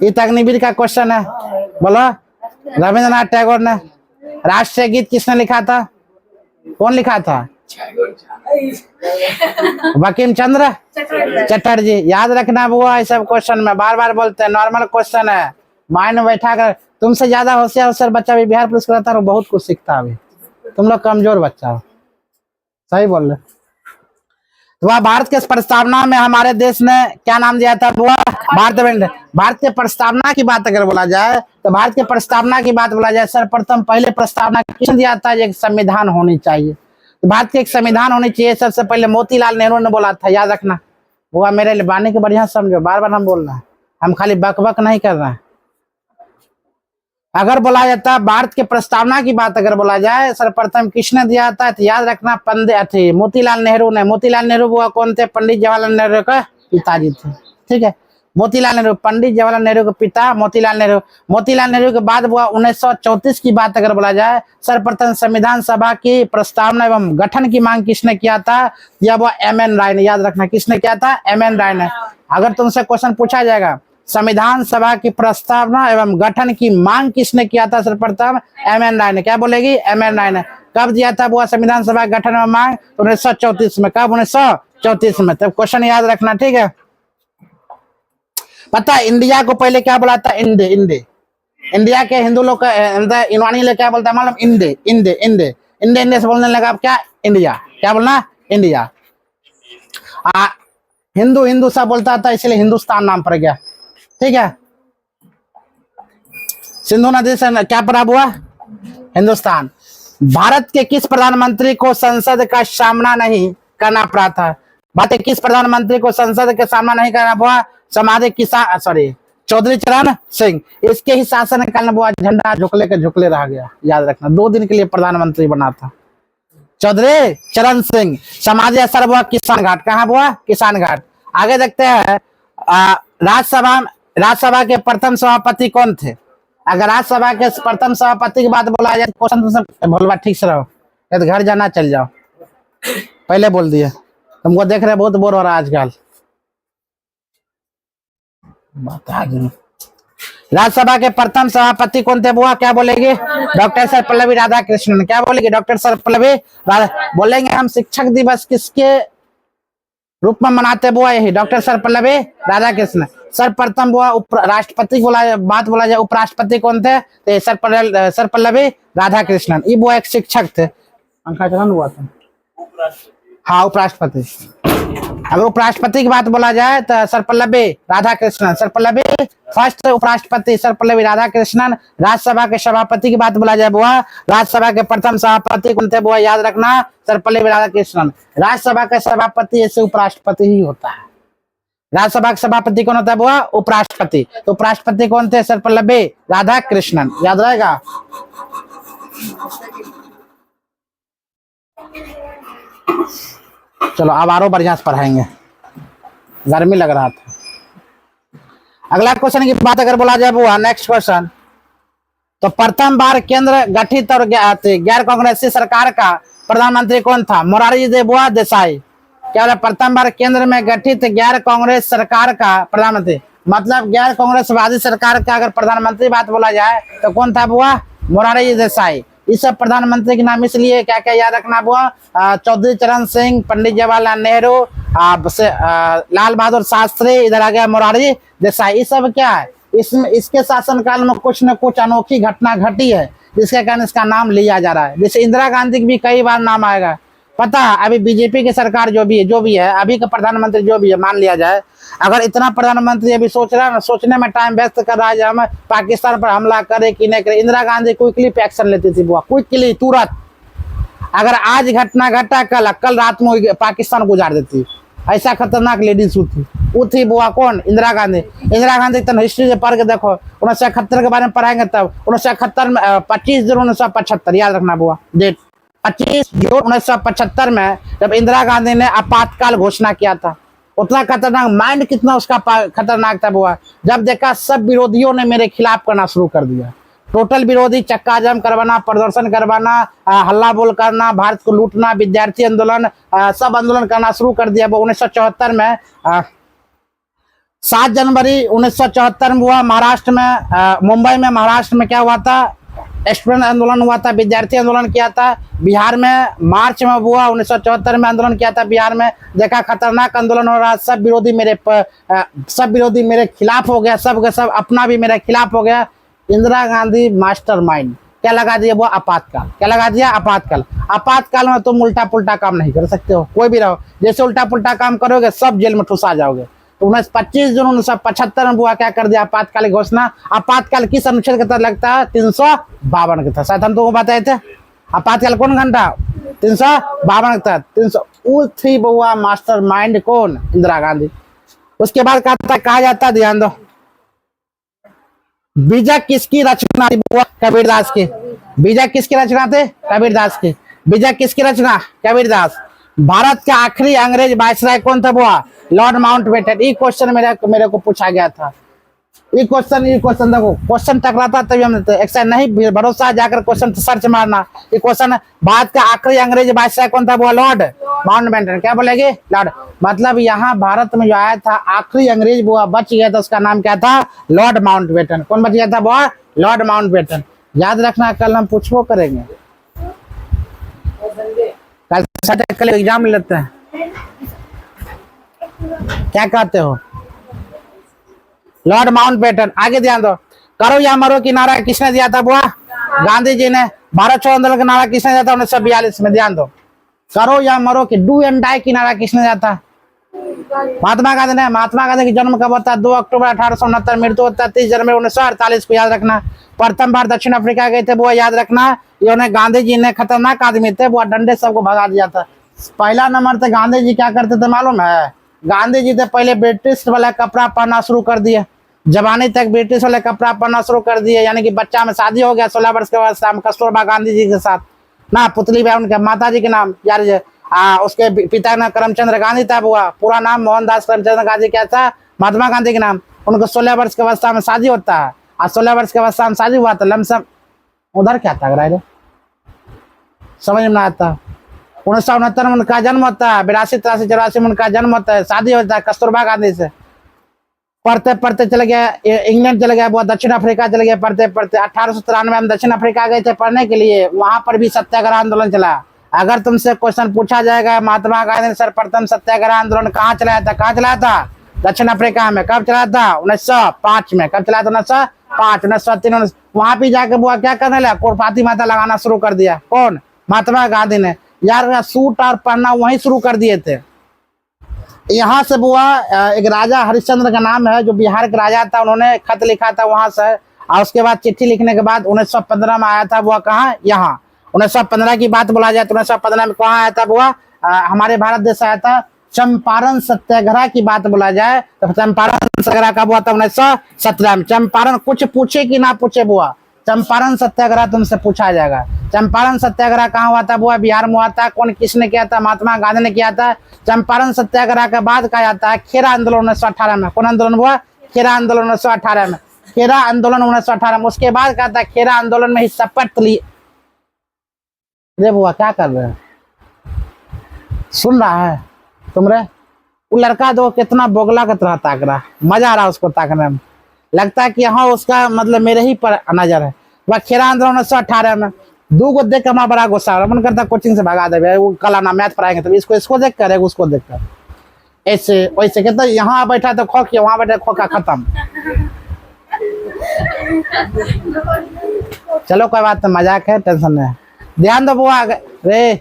ये तो अग्निवीर का क्वेश्चन है, बोलो, रविंद्रनाथ टैगोर ने। राष्ट्रीय गीत किसने लिखा था, कौन लिखा था, बंकिम चंद्र चटर्जी। याद रखना वो, सब क्वेश्चन में बार बार बोलते हैं, नॉर्मल क्वेश्चन है, माइंड में बैठा कर। तुमसे ज्यादा होशियार बच्चा भी बिहार पुलिस कराता है, बहुत कुछ सीखता है। तुम लोग कमजोर बच्चा हो, सही बोल रहे। तो वह भारत के प्रस्तावना में हमारे देश ने क्या नाम दिया था, वो भारत के प्रस्तावना की बात अगर बोला जाए तो भारत के प्रस्तावना की बात बोला जाए, सर्वप्रथम पहले प्रस्तावना किसने दिया था, एक संविधान होनी चाहिए। तो भारत की एक संविधान होनी चाहिए, सबसे पहले मोतीलाल नेहरू ने बोला था, याद रखना। वो मेरे लिबानी के बढ़िया समझो, बार बार हम बोल रहे हैं, हम खाली बक बक नहीं कर रहे हैं। अगर बोला जाता भारत के प्रस्तावना की बात अगर बोला जाए, सर्वप्रथम किसने दिया था, तो याद रखना पंडित मोतीलाल नेहरू ने। मोतीलाल नेहरू वो कौन थे, पंडित जवाहरलाल नेहरू का पिताजी थे। ठीक है, मोतीलाल नेहरू, पंडित जवाहरलाल नेहरू के पिता मोतीलाल नेहरू। मोतीलाल नेहरू के बाद वो 1934 की बात अगर बोला जाए, सर्वप्रथम संविधान सभा की प्रस्तावना एवं गठन की मांग किसने किया था, यह वो एम.एन. राय ने। याद रखना, किसने किया था, एम.एन. राय ने। अगर तुमसे क्वेश्चन पूछा जाएगा संविधान सभा की प्रस्तावना एवं गठन की मांग किसने किया था, सर्वप्रथम एम.एन. राय ने। क्या बोलेगी, एम.एन. राय ने। कब दिया था वो संविधान सभा गठन एवं मांग, 1934 में। कब, 1934 में। तब क्वेश्चन याद रखना, ठीक है। पता है इंडिया को पहले क्या बोला था, इंडे। इंडे, इंडिया के हिंदू लोग ईरानी लोग क्या बोलता है मालूम, इंडे। इंडे इंडे इंडे इंडे से बोलने लगा, अब क्या, इंडिया। क्या बोलना, इंडिया। हिंदू हिंदू सब बोलता था, इसलिए हिंदुस्तान नाम पड़ गया। ठीक है, सिंधु नदी से क्या प्राप्त हुआ, हिंदुस्तान। भारत के किस प्रधानमंत्री को संसद का सामना नहीं करना पड़ा था, भारत के किस प्रधानमंत्री को संसद के सामना नहीं करना पड़ा, समाधि किसान चौधरी चरण सिंह। इसके ही शासन काल में वो झंडा झुकले के झुकले रह गया, याद रखना। 2 दिन के लिए प्रधानमंत्री बना था चौधरी चरण सिंह। समाधि स्थल हुआ किसान घाट, कहाँ हुआ, किसान घाट। आगे देखते हैं, राज्यसभा के प्रथम सभापति कौन थे। अगर राज्यसभा के प्रथम सभापति की बात बोला जाए, क्वेश्चन तुमसे बोलवा, ठीक से रहो, तो घर जाना चल जाओ, पहले बोल दिए। तुमको देख रहे बहुत बोर हो रहा है आजकल, राज्यसभा के प्रथम सभापति कौन थे बुआ? क्या बोलेगी? डॉक्टर सर्वपल्लवी राधाकृष्णन। क्या बोलेगी? डॉक्टर सर्वपल्लवी राधा। बोलेंगे हम शिक्षक दिवस किसके रूप में मनाते बुआ? यही डॉक्टर सर्वपल्लवी राधाकृष्णन। सर्वप्रथम बुआ राष्ट्रपति बोला, बात बोला जाए, उपराष्ट्रपति कौन थे? तो सर्वपल्लवी राधाकृष्णन। ये बुआ एक शिक्षक थे। अंकाचरण हुआ था, हाँ उपराष्ट्रपति। अगर उपराष्ट्रपति की बात बोला जाए तो सर्वपल्लवी राधाकृष्णन, सर्वपल्लवी फर्स्ट उपराष्ट्रपति सर्वपल्लवी राधाकृष्णन। राज्यसभा के सभापति की बात बोला जाए बुआ, राज्यसभा के प्रथम सभापति कौन थे बुआ? याद रखना, सर्वपल्लवी राधाकृष्णन। राज्यसभा का सभापति ऐसे उपराष्ट्रपति ही होता है। राज्यसभा के सभापति कौन होता है बुआ? उपराष्ट्रपति। तो उपराष्ट्रपति कौन थे? सर्वपल्लवी राधाकृष्णन। याद रहेगा। चलो अब आरो बढ़िया से पढ़ाएंगे, गर्मी लग रहा था। अगला क्वेश्चन की बात अगर बोला जाए बुआ, नेक्स्ट क्वेश्चन, तो प्रथम बार केंद्र गठित और गैर कांग्रेसी सरकार का प्रधानमंत्री कौन था? मोरारजी देसाई। क्या बोला? प्रथम बार केंद्र में गठित गैर कांग्रेस सरकार का प्रधानमंत्री, मतलब गैर कांग्रेसवादी सरकार का अगर प्रधानमंत्री बात बोला जाए तो कौन था बुआ? मोरारजी देसाई। इस सब प्रधानमंत्री के नाम इसलिए क्या क्या याद रखना बुआ? चौधरी चरण सिंह, पंडित जवाहरलाल नेहरू, लाल बहादुर शास्त्री, इधर आ गया मोरारजी देसाई। ये सब क्या है? इसमें इसके शासनकाल में कुछ न कुछ अनोखी घटना घटी है जिसके कारण इसका नाम लिया जा रहा है। जैसे इंदिरा गांधी की भी कई बार नाम आएगा, पता है। अभी बीजेपी की सरकार जो भी है अभी का प्रधानमंत्री जो भी है, मान लिया जाए अगर इतना प्रधानमंत्री अभी सोच रहा है ना, सोचने में टाइम व्यस्त कर रहा है हम पाकिस्तान पर हमला करे कि नहीं करे। इंदिरा गांधी क्विकली पे एक्शन लेती थी बुआ, क्विकली, तुरंत। अगर आज घटना घटा कल रात में पाकिस्तान गुजार देती। ऐसा खतरनाक लेडीज वो थी बुआ। कौन? इंदिरा गांधी। इंदिरा गांधी तन हिस्ट्री से पढ़ के देखो, 1971 के बारे में पढ़ाएंगे तब। 1971 में 25 जून 1975 याद रखना बुआ डेट, 25 जून 1975 में जब इंदिरा गांधी ने आपातकाल घोषणा किया था। उतना खतरनाक, माइंड कितना उसका खतरनाक था बुआ। जब देखा सब विरोधियों ने मेरे खिलाफ करना शुरू कर दिया, टोटल विरोधी, चक्का जाम करवाना, प्रदर्शन करवाना, हल्ला बोल करना, भारत को लूटना, विद्यार्थी आंदोलन, सब आंदोलन करना शुरू कर दिया। 1974 में 7 जनवरी 1974 में हुआ महाराष्ट्र में, मुंबई में, महाराष्ट्र में क्या हुआ था? स्टूडेंट आंदोलन हुआ था, विद्यार्थी आंदोलन किया था। बिहार में मार्च में हुआ, 1974 में आंदोलन किया था बिहार में। देखा खतरनाक आंदोलन हो रहा, सब विरोधी मेरे खिलाफ हो गया, सब के सब अपना भी मेरे खिलाफ हो गया। इंदिरा गांधी मास्टरमाइंड, क्या लगा दिया वो? आपातकाल। क्या लगा दिया? आपातकाल। आपातकाल में तुम उल्टा पुल्टा काम नहीं कर सकते हो, कोई भी रहो। जैसे उल्टा पुल्टा काम करोगे सब जेल में ठुसा जाओगे। तो 25 जून 1975 में बुआ क्या कर दिया? आपातकाल घोषणा। आपातकाल किस अनुच्छेद के तहत लगता है? 352 के तहत। शायद हम तुमको बताए थे। आपातकाल कौन घंटा? 352 के तहत। 300 थी बुआ मास्टर माइंड कौन? इंदिरा गांधी। उसके बाद कहा जाता, ध्यान दो, बीजक किसकी रचना थी बुआ? कबीरदास की। बीजक किसकी रचना थे? कबीरदास की। बीजक किसकी रचना? कबीरदास। भारत का आखिरी अंग्रेज वायसराय कौन था बुआ? Lord Mountbatten. ये क्वेश्चन मेरे को पूछा गया था। ये क्वेश्चन देखो, क्वेश्चन टकरा था तभी हम एक नहीं भरोसा जाकर क्वेश्चन सर्च मारना। ये क्वेश्चन, भारत का आखिरी अंग्रेज वायसराय कौन था बुआ? Lord Mountbatten. क्या बोलेगे? लॉर्ड। मतलब यहाँ भारत में जो आया था आखिरी अंग्रेज बुआ बच गया था, उसका नाम क्या था? Lord Mountbatten. कौन बच गया था बुआ? Lord Mountbatten. याद रखना, कल हम पूछो करेंगे, कल एग्जाम लेते हैं। क्या कहते हो? Lord Mountbatten. आगे ध्यान दो, करो या मरो की नारा किसने दिया था बुआ? गांधी जी ने। भारत छोड़ो आंदोलन का नारा किसने दिया था? 1942 में। ध्यान दो, करो या मरो की, डू एंड डाई की नारा किसने दिया था? महात्मा गांधी ने। महात्मा गांधी की जन्म कब होता है? 2 अक्टूबर 1869। मृत्यु होता है 30 जनवरी 1948 को। याद रखना। प्रथम बार दक्षिण अफ्रीका गए थे बुआ, याद रखना। इन्होंने, गांधी जी ने, खतरनाक आदमी थे बुआ, डंडे सबको भगा दिया था। पहला नंबर थे गांधी जी क्या करते थे मालूम है? गांधी जी थे पहले ब्रिटिश वाला कपड़ा पहनना शुरू कर दिए, जवानी तक ब्रिटिश वाले कपड़ा पहनना शुरू कर दिए। यानी कि बच्चा में शादी हो गया 16 वर्ष के बाद शाम कस्तूरबा गांधी जी के साथ ना, पुतली भाई उनके माता जी के नाम यार, उसके पिता का नाम करमचंद गांधी था बुआ। पूरा नाम मोहनदास करमचंद गांधी क्या था? महात्मा गांधी के नाम। उनको 16 वर्ष के अवस्था में शादी होता है, और 16 वर्ष के अवस्था में शादी हुआ था लमसम, उधर क्या था अगर समझ में आता। 1969 में उनका जन्म होता है, 82, 83, 84 में उनका जन्म होता है, शादी होता है कस्तूरबा गांधी से। पढ़ते पढ़ते चले गए इंग्लैंड चले गए, बुआ दक्षिण अफ्रीका चले गए पढ़ते पढ़ते। 1893 में दक्षिण अफ्रीका गए थे पढ़ने के लिए, वहां पर भी सत्याग्रह आंदोलन चला। अगर तुमसे क्वेश्चन पूछा जाएगा महात्मा गांधी ने सर्वप्रथम सत्याग्रह आंदोलन कहाँ चलाया था, कहाँ चलाया था? दक्षिण अफ्रीका में। कब चलाया था? 1905 में। कब चलाया था? 1905, 1903। वहां भी जाके बुआ क्या करने लगा? खुरपाती माता लगाना शुरू कर दिया। कौन? महात्मा गांधी ने। यार सूट और पहनना वहीं शुरू कर दिए थे। यहाँ से बुआ एक राजा हरिश्चंद्र का नाम है, जो बिहार के राजा था, उन्होंने खत लिखा था वहां से। और उसके बाद चिट्ठी लिखने के बाद 1915 में आया था बुआ। कहाँ? यहाँ। 1915 की बात बोला जाए तो 1915 में कहाँ आया था बुआ? हमारे भारत देश आया था। चंपारण सत्याग्रह की बात बोला जाए तो चंपारण सत्याग्रह कब हुआ था? 1917 में। चंपारण कुछ पूछे कि ना पूछे बुआ, चंपारण सत्याग्रह तुमसे पूछा जाएगा। चंपारण सत्याग्रह कहाँ हुआ था बुआ? बिहार में हुआ था। कौन किसने किया था? महात्मा गांधी ने किया था। चंपारण सत्याग्रह के बाद कहा जाता है खेरा आंदोलन 1918 में। कौन आंदोलन हुआ? खेरा आंदोलन 1918 में। खेरा आंदोलन 1918 में। उसके बाद कहा था खेरा आंदोलन में ही शपथ ली। रे बुआ क्या कर रहे हैं? सुन रहा है तुमरे? वो लड़का दो कितना बोगला का तरह ताक रहा, मजा आ रहा उसको ताकने में। लगता है कि यहाँ उसका मतलब मेरे ही पर नजर है। वह खेरा आंदोलन 1918 में। दो को देख कर हमारा बड़ा गुस्सा आ रहा, मन करता कोचिंग से भगा दे। वो कल आना मैथ पढ़ाएंगे तो इसको देख कर उसको देख कर ऐसे वैसे कहता यहाँ बैठा तो खो किया, वहां बैठा खोखा खत्म। चलो कोई बात नहीं, मजाक है, टेंशन नहीं। ध्यान दो बुआ रे।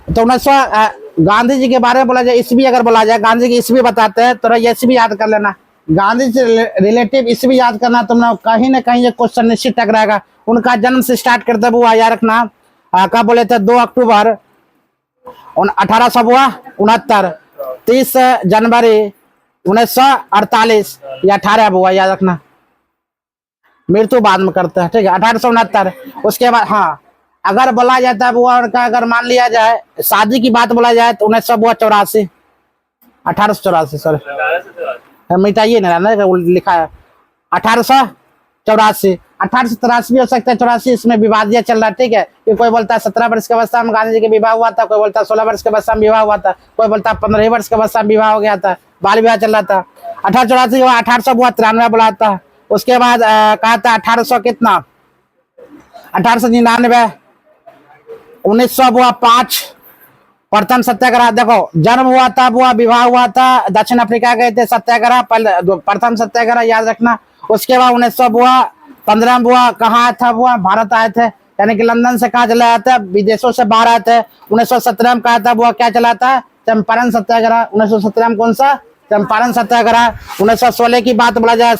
तो 1900 गांधी जी के बारे में बोला जाए, ईस्वी अगर बोला जाए, गांधी जी की ईस्वी बताते हैं तो ईस्वी याद कर लेना। गांधी जी से रिलेटिव ईस्वी याद करना, तुमने कहीं ना कहीं ये क्वेश्चन निश्चित टकराएगा। उनका जन्म से स्टार्ट करते हुआ याद रखना। कब बोले थे? 2 अक्टूबर 1869। 30 जनवरी 1948 या 18 बुआ याद रखना। मृत्यु बाद में करते हैं, ठीक है? 1869। उसके बाद हाँ अगर बोला जाता है बुआ उनका, अगर मान लिया जाए शादी की बात बोला जाए तो 1984 1884 सॉरी मिटाइए ना लिखा है 1884। 1883 भी हो सकता है, 84 इसमें विवादिया चल रहा है, ठीक है? कि कोई बोलता है 17 वर्ष की अवस्था में गांधी जी का विवाह हुआ था, कोई बोलता है 16 वर्ष की अवस्था में विवाह हुआ था, कोई बोलता है 15 वर्ष की अवस्था में विवाह हो गया था, बाल विवाह चल रहा था। 1884 हुआ, 1893 बोला था। उसके बाद कहा था 1800 कितना 1899 1905 प्रथम सत्याग्रह। देखो जन्म हुआ था बुआ, विवाह हुआ था, दक्षिण अफ्रीका गए थे सत्याग्रह, प्रथम सत्याग्रह याद रखना। उसके बाद 1915 बुआ कहाँ था बुआ? भारत आए थे, यानी कि लंदन से कहा चला था, विदेशों से बाहर आए थे। 1917 में कहा था बुआ क्या चला था? चंपारण सत्याग्रह। 1917 में कौन सा? चंपारण सत्याग्रह। 1916 की बात बोला जाए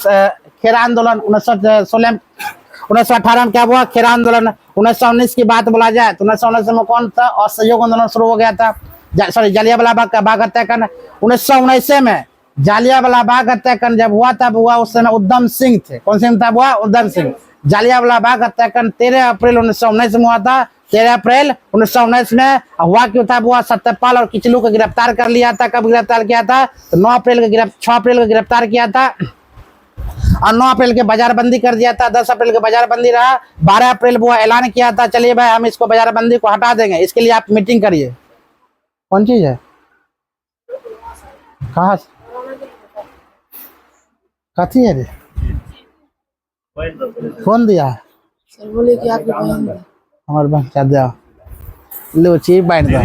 खेरा आंदोलन। 1918 में क्या हुआ? खेरा आंदोलन। 1919 की बात बोला जाए तो 1919 में कौन था? असहयोग आंदोलन शुरू हो गया था, सॉरी जलियांवाला बाग हत्याकांड। 1919 में जलियांवाला बाग हत्याकांड जब हुआ था बुआ, उस समय उधम सिंह थे। कौन सिंह था बुआ? उधम सिंह। जलियांवाला बाग हत्याकांड 13 अप्रैल 1919 में हुआ था। 13 अप्रैल 1919 में हुआ क्यों था बुआ? सत्यपाल और किचलू को गिरफ्तार कर लिया था। कब गिरफ्तार किया था? तो 6 अप्रैल को गिरफ्तार किया था और 9 अप्रैल के बाजारबंदी कर दिया था। 10 अप्रैल के बाजारबंदी रहा। 12 अप्रैल वो ऐलान किया था चलिए भाई हम इसको बाजारबंदी को हटा देंगे, इसके लिए आप मीटिंग करिए। कौन चीज है? कहाँ कथी है रे? कौन दिया? सर बोले कि आपकी बहन है। हमारे बहन क्या दिया? लो चीज बांट दो।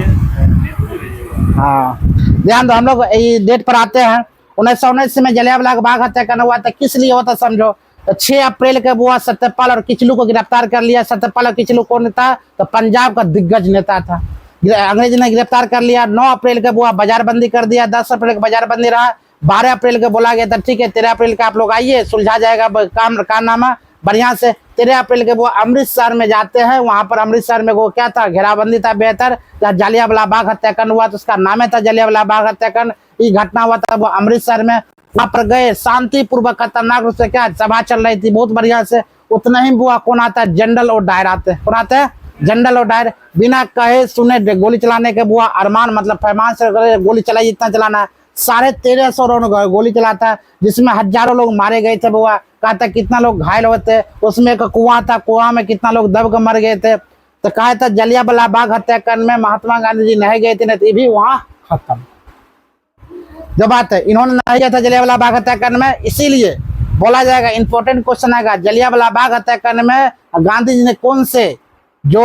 हाँ ध्यान दो, हम लोग ये डेट पर आते हैं। 1919 में जलियांवाला बाग हत्याकांड हुआ था, किस लिए हुआ था समझो। तो 6 अप्रैल के बुआ सत्यपाल और किचलू को गिरफ्तार कर लिया। सत्यपाल और किचलू कौन था? तो पंजाब का दिग्गज नेता था, अंग्रेज ने गिरफ्तार कर लिया। 9 अप्रैल के बुआ बाजारबंदी कर दिया। 10 अप्रैल के बाजारबंदी रहा। 12 अप्रैल के बोला गया था ठीक है 13 अप्रैल का आप लोग आइए, सुलझा जाएगा कारनामा बढ़िया से। 13 अप्रैल के वो अमृतसर में जाते हैं। वहां पर अमृतसर में वो क्या था? घेराबंदी था बेहतर। जहाँ जलियांवाला बाग हत्याकांड हुआ तो उसका नाम था जलियांवाला बाग हत्याकांड। ये घटना हुआ था वो अमृतसर में। वहां पर गए शांतिपूर्वक, खतरनाक रूप से क्या सभा चल रही थी बहुत बढ़िया से। उतना ही बुआ कौन आता है? जनरल और डायर आते हैं। कौन आता है? जनरल और डायर। बिना कहे सुने गोली चलाने के बुआ अरमान मतलब फरमान से गोली चलाई, जितना चलाना है। 1350 राउंड गोली चलाता, जिसमें हजारों लोग मारे गए थे बुआ। कहा था कितना लोग घायल हुए थे। उसमें एक कुआं था, कुआं में कितना लोग दब कर मर गए थे। तो कहा था जलियांवाला बाग हत्याकांड में महात्मा गांधी जी नहीं गए थे, नहीं भी वहां खत्म। जो बात है इन्होंने नहीं किया था जलियांवाला बाग हत्याकांड में, इसीलिए बोला जाएगा इंपॉर्टेंट क्वेश्चन आएगा जलियांवाला बाग हत्याकांड में गांधी जी ने कौन से जो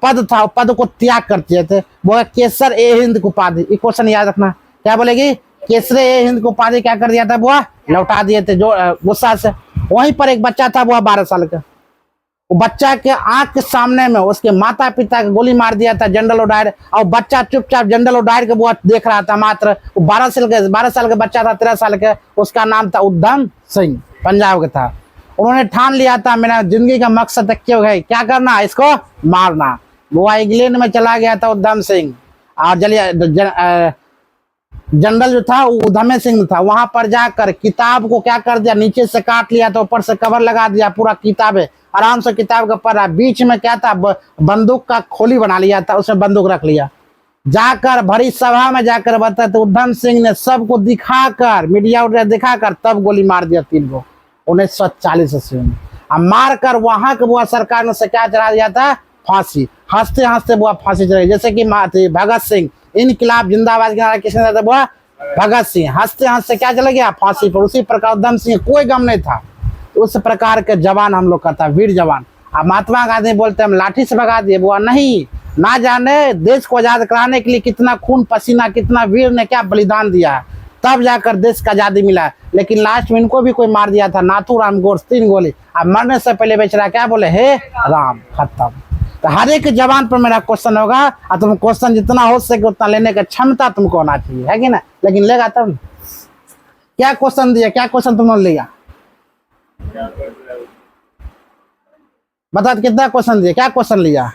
पद था पद को त्याग कर दिए थे, वो केसर ए हिंद की उपाधि। ये क्वेश्चन याद रखना, क्या बोलेगी, केसर ए हिंद की उपाधि क्या कर दिया था, वो लौटा दिए थे जो गुस्सा से। वहीं पर एक बच्चा था वो 12 साल का, वो बच्चा के आंख के सामने में उसके माता पिता को गोली मार दिया था जनरल ओडायर, और बच्चा चुपचाप जनरल ओडायर के वो देख रहा था। मात्र वो 12 साल का बच्चा था, 13 साल का, उसका नाम था उधम सिंह, पंजाब का था। उन्होंने ठान लिया था मेरा जिंदगी का मकसद क्यों है, क्या करना, इसको मारना। वो इंग्लैंड में चला गया था उधम सिंह, और जनरल जो था वो उधम सिंह था। वहां पर जाकर किताब को क्या कर दिया, नीचे से काट लिया था, ऊपर से कवर लगा दिया, पूरा किताब है आराम से किताब का पढ़ा। बीच में क्या था, बंदूक का खोली बना लिया था, उसमें बंदूक रख लिया। जाकर भरी सभा में जाकर बताया तो उधम सिंह ने सबको दिखाकर, मीडिया उडिया दिखाकर तब गोली मार दिया 3 को 1940 में। अब मार कर वहां के बुआ सरकार ने से क्या चढ़ा दिया था, फांसी। हंसते हंसते बुआ फांसी चढ़ाई, जैसे कि भगत सिंह इनकलाब जिंदाबाद के नारा किसने दिया था, बुआ भगत सिंह। हंसते हंसते क्या चला गया, फांसी पर। उसी प्रकार उधम सिंह कोई गम नहीं था, उस प्रकार के जवान हम लोग का था, वीर जवान। अब महात्मा गांधी बोलते हम लाठी से भगा दिए, बुआ नहीं, ना जाने देश को आजाद कराने के लिए कितना खून पसीना, कितना वीर ने क्या बलिदान दिया, तब जाकर देश का आजादी मिला। लेकिन लास्ट में इनको भी कोई मार दिया था, नाथूराम गोड्स, 3 गोली। अब मरने से पहले बेचारा क्या बोले, हे राम, खत्म। तो हर एक जवान पर मेरा क्वेश्चन होगा, और तुम क्वेश्चन जितना हो सके उतना लेने की क्षमता तुमको होना चाहिए, है कि ना, लेकिन लेगा तब। क्या क्वेश्चन दिया, क्या क्वेश्चन तुमने लिया, बता कितना क्वेश्चन दिया, क्या क्वेश्चन लिया,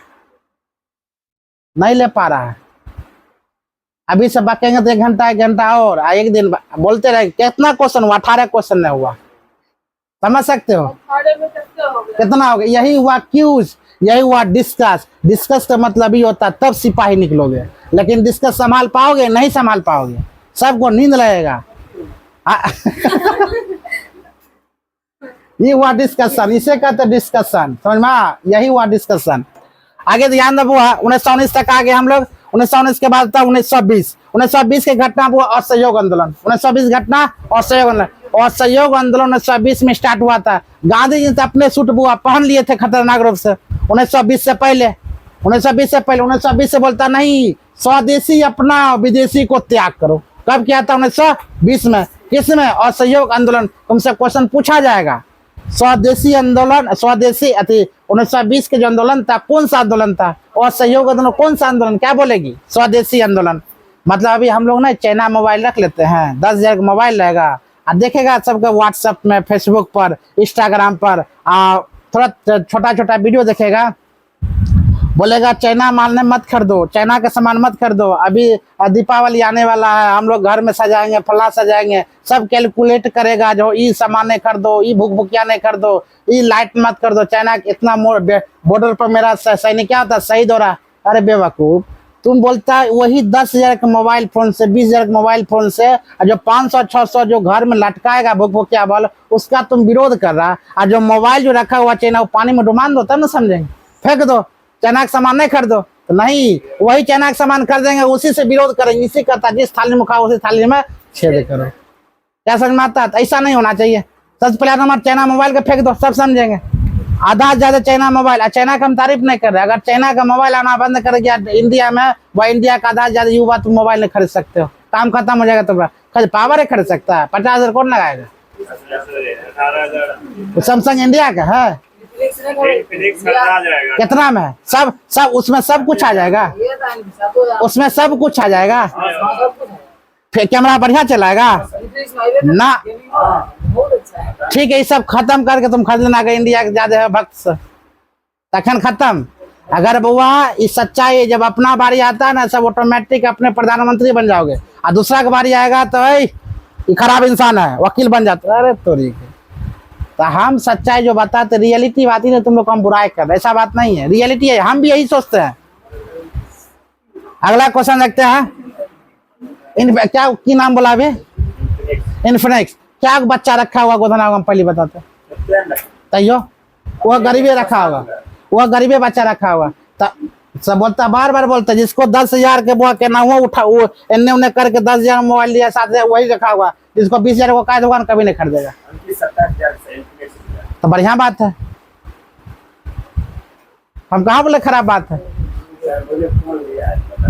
नहीं ले पा रहा है। अभी से बकेंगे तो 1 घंटा और एक दिन बोलते रहे। कितना क्वेश्चन हुआ, 18 क्वेश्चन नहीं हुआ, समझ सकते हो कितना हो गया। यही हुआ क्यूज, यही हुआ डिस्कस। डिस्कस का मतलब ही होता तब सिपाही निकलोगे, लेकिन डिस्कस संभाल पाओगे, नहीं संभाल पाओगे, सबको नींद लगेगा। ये हुआ डिस्कशन, इसे कहते डिस्कशन, समझ में, यही हुआ डिस्कशन। आगे ध्यान दो, 1919 तक आ गए हम लोग। 1919 के बाद था 1920 की घटना हुआ असहयोग आंदोलन। 1920 घटना असहयोग आंदोलन, और सहयोग आंदोलन 1920 में स्टार्ट हुआ था। गांधी जी ने अपने सूट बुआ पहन लिए थे खतरनाक रूप से 1920 से पहले। 1920 से बोलता नहीं, स्वदेशी अपना विदेशी को त्याग करो। कब किया था, 1920 में। किसमें, असहयोग आंदोलन। तुमसे क्वेश्चन पूछा जाएगा, स्वदेशी आंदोलन, स्वदेशी 1920 के जो आंदोलन था कौन सा आंदोलन था, और सहयोग आंदोलन कौन सा आंदोलन, क्या बोलेगी, स्वदेशी आंदोलन। मतलब अभी हम लोग ना चाइना मोबाइल रख लेते हैं, 10,000 का मोबाइल रहेगा, और देखेगा सबका व्हाट्सएप में, फेसबुक पर, इंस्टाग्राम पर थोड़ा छोटा छोटा वीडियो देखेगा, बोलेगा चाइना माल ने मत खरीदो, चाइना का सामान मत खरीदो, अभी दीपावली आने वाला है, हम लोग घर में सजाएंगे, फला सजाएंगे, सब कैलकुलेट करेगा, जो ये सामान नहीं खरीदो, ये भुकभुकिया नहीं खरीदो, ये लाइट मत कर दो, चाइना इतना बॉर्डर पर मेरा सैनिक क्या होता है, शहीद हो रहा। अरे बेवकूफ, तुम बोलता है वही 10,000 के मोबाइल फोन से, 20,000 के मोबाइल फोन से, जो 500-600 जो घर में लटकाएगा भुकभुकिया बल, उसका तुम विरोध कर रहा। और जो मोबाइल जो रखा हुआ चाइना, वो पानी में डुबा दो तब ना समझेंगे, फेंक दो, चाइना का सामान नहीं खरीदो। तो नहीं, वही चाइना का सामान खरीदेंगे, उसी से विरोध करेंगे, इसी करता जिस थाली में खाओ उसी थाली में छेद करो। क्या समझ में आता है, ऐसा नहीं होना चाहिए। सबसे पहले नंबर चाइना मोबाइल को फेंक दो, सब समझेंगे। आधा ज्यादा चाइना मोबाइल, चाइना का हम तारीफ नहीं कर रहे, अगर चाइना का मोबाइल आना बंद कर गया इंडिया में, वह इंडिया का आधा ज्यादा युवा तुम मोबाइल नहीं खरीद सकते हो, काम खत्म हो जाएगा तुम्हारा। पावर है खरीद सकता है, 50,000 कौन लगाएगा। सैमसंग इंडिया का है, कितना में, सब उसमें सब कुछ आ जाएगा, उसमें सब कुछ आ जाएगा, फिर कैमरा बढ़िया चलाएगा ना। ठीक है, ये सब खत्म करके तुम खरीद लेना, अगर इंडिया के ज्यादा है भक्त से तखन खत्म। अगर बुआ ये सच्चाई, जब अपना बारी आता है ना, सब ऑटोमेटिक अपने प्रधानमंत्री बन जाओगे, और दूसरा का बारी आएगा तो ये खराब इंसान है, वकील बन जाते। अरे तोरी, तो हम सच्चाई जो बताते, रियलिटी बात ही नहीं, तुम लोग हम बुराई कर रहे, ऐसा बात नहीं है, रियलिटी है, हम भी यही सोचते हैं। अगला क्वेश्चन देखते हैं, क्या की नाम बोला अभी, इन्फिनिक्स। क्या बच्चा रखा हुआ गोधना, हम पहले बताते तैयो, वह गरीबे रखा होगा, वह गरीबे बच्चा रखा हुआ। सब बोलता, बार बार बोलता, जिसको 10,000 के बुआ के ना हुआ उठा, वो इन्ने उन्ने करके 10,000 मोबाइल लिया, साथ में वही रखा हुआ। जिसको 20,000 को कहा दुकान कभी नहीं खरीदेगा। तो बढ़िया बात है, हम कहाँ बोले खराब बात है।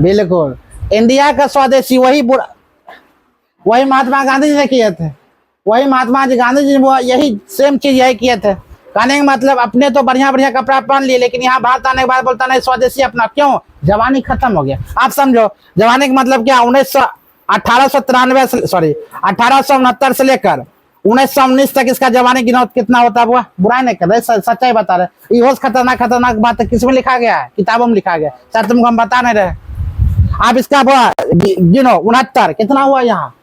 बिल्कुल इंडिया का स्वदेशी वही महात्मा गांधी जी ने किए थे, वही महात्मा जी गांधी जी वो यही सेम चीज यही किए थे। कहने का मतलब अपने तो बढ़िया बढ़िया कपड़ा पहन लिए, लेकिन यहाँ भारत आने के बाद बोलता नहीं स्वदेशी अपना, क्यों? जवानी खत्म हो गया। आप समझो जवानी का मतलब क्या, 1869 से लेकर 1919 तक इसका जवानी गिनौत कितना होता हुआ। बुराई नहीं कर रहे, सच्चाई बता रहे। ये खतरनाक बात है, किसमें लिखा गया है? किताबों में लिखा गया, शायद तुमको हम बता नहीं रहे। आप इसका गिनो, 69 कितना हुआ यहाँ,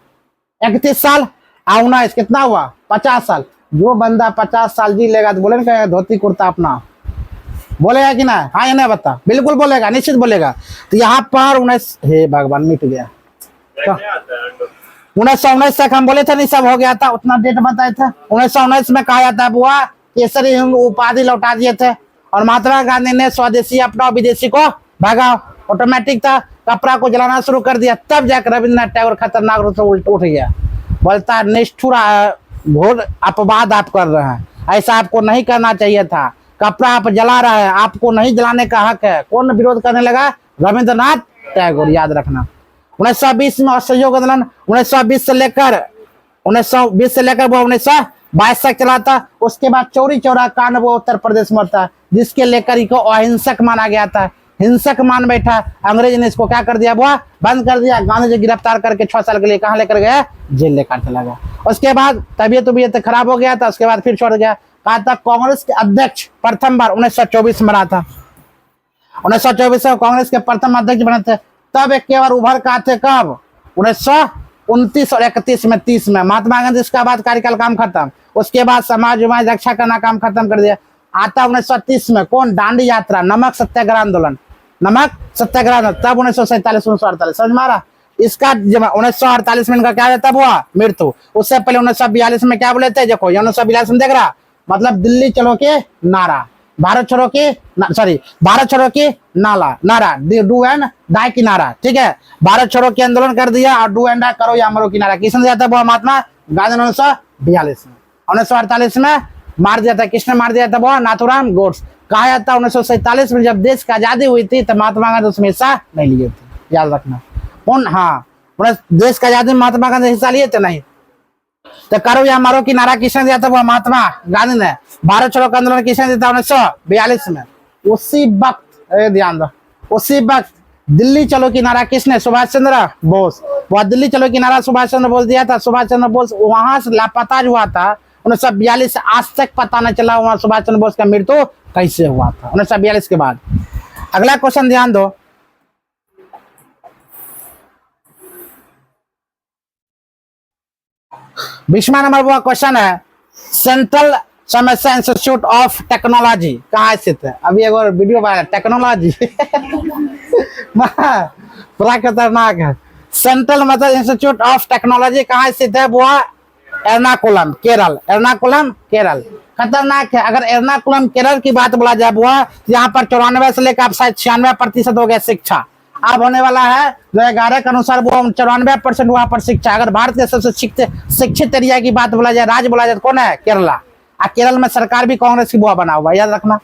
31 साल, 19 कितना हुआ, 50 साल। जो बंदा 50 साल जी लेगा तो बोलेगा धोती कुर्ता अपना, बोलेगा कि ना? हाँ या नहीं बता? बिल्कुल बोलेगा, निश्चित बोलेगा। तो यहाँ पर 19, हे भगवान मिट गया, 1919 तक हम बोले थे नहीं सब हो गया था, उतना डेट बताए थे। 1919 में कहा जाता है बुआ केसरी हिंद उपाधि लौटा दिए थे, और महात्मा गांधी ने स्वदेशी अपना विदेशी को भगाओ, ऑटोमेटिक था। कपड़ा को जलाना शुरू कर दिया, तब जाकर रविन्द्रनाथ टैगोर खतरनाक रूप से उठ गया। बोलता निष्ठुर घोर अपवाद आप कर रहे हैं, ऐसा आपको नहीं करना चाहिए था। कपड़ा आप जला रहे हैं, आपको नहीं जलाने का हक है। कौन विरोध करने लगा? रविन्द्रनाथ टैगोर, याद रखना। 1920 में असहयोग आंदोलन 1920 से लेकर वो 1922 तक चला था। उसके बाद चौरी चौरा कांड वो उत्तर प्रदेश में था, जिसके लेकर इसको अहिंसक माना गया था। हिंसक मान बैठा, अंग्रेज ने इसको क्या कर दिया बुआ, बंद कर दिया। गांधी जी गिरफ्तार करके 6 साल के लिए कहाँ लेकर गया? जेल लेकर चला गया। उसके बाद तबीयत खराब हो गया था, उसके बाद फिर छोड़ गया। कहा था कांग्रेस के अध्यक्ष प्रथम बार 1924 में बना था। 1924 में कांग्रेस के प्रथम अध्यक्ष बने थे। तब एक बार उभर का थे, कब? 1929 और 31 में 30 में महात्मा गांधी, इसका बाद कार्यकाल काम खत्म। उसके बाद समाज रक्षा करना काम खत्म कर दिया। आता 1930 में कौन? दांडी यात्रा, नमक सत्याग्रह आंदोलन, नमक सत्याग्रह। तब 1947 1948 समझ मारा। इसका 1948 में इनका क्या रहता हुआ? मृत्यु। उससे पहले 1942 में क्या बोले थे? देखो 1942 में देख रहा, मतलब दिल्ली चलो के नारा, भारत छोड़ो के नारा, डू एंड डाई की नारा, ठीक है। भारत छोड़ो के आंदोलन कर दिया और डू एंड डाई करो या मरो की नारा किसने दिया था? वो महात्मा गांधी ने 1942 में। 1948 में मार दिया था, किसने मार दिया था? वो नाथूराम गोड्स। कहा जाता 1947 में जब देश की आजादी हुई थी तो महात्मा गांधी उसमें हिस्सा नहीं लिए थे, याद रखना। कौन? हाँ, देश की आजादी में महात्मा गांधी हिस्सा लिए थे? नहीं। तो करो या मारो की नारा किसने दिया था? वो महात्मा गांधी ने। भारत छोड़ो का आंदोलन किसने दिया था? 1942 में। उसी वक्त ध्यान दो, उसी वक्त दिल्ली चलो की नारा किसने? सुभाष चंद्र बोस। वह दिल्ली चलो की नारा सुभाष चंद्र बोस दिया था। सुभाष चंद्र बोस वहां से लापता हुआ था 1942 से आज तक पता नहीं चला वहां सुभाष चंद्र बोस का मृत्यु कैसे हुआ था 1942 के बाद। अगला क्वेश्चन ध्यान दो, बीसवां नंबर वो क्वेश्चन है, सेंट्रल समस्या इंस्टीट्यूट ऑफ टेक्नोलॉजी कहाँ स्थित है? अभी एक और वीडियो वायरल, टेक्नोलॉजी बड़ा खतरनाक है। सेंट्रल मतलब इंस्टीट्यूट ऑफ टेक्नोलॉजी कहाँ स्थित है? वो एर्नाकुलम केरल, एर्नाकुलम केरल। खतरनाक है। अगर एर्नाकुलम केरल की बात बोला जाए, वो यहाँ पर 94 से लेकर 96% हो गया शिक्षा। अब होने वाला है 2011 के अनुसार वो 94% वहां पर शिक्षा। अगर भारत के सबसे शिक्षित एरिया की बात बोला जाए, राज्य बोला जाए, कौन है? केरला। केरल में सरकार भी कांग्रेस की बुआ बना हुआ, याद रखना।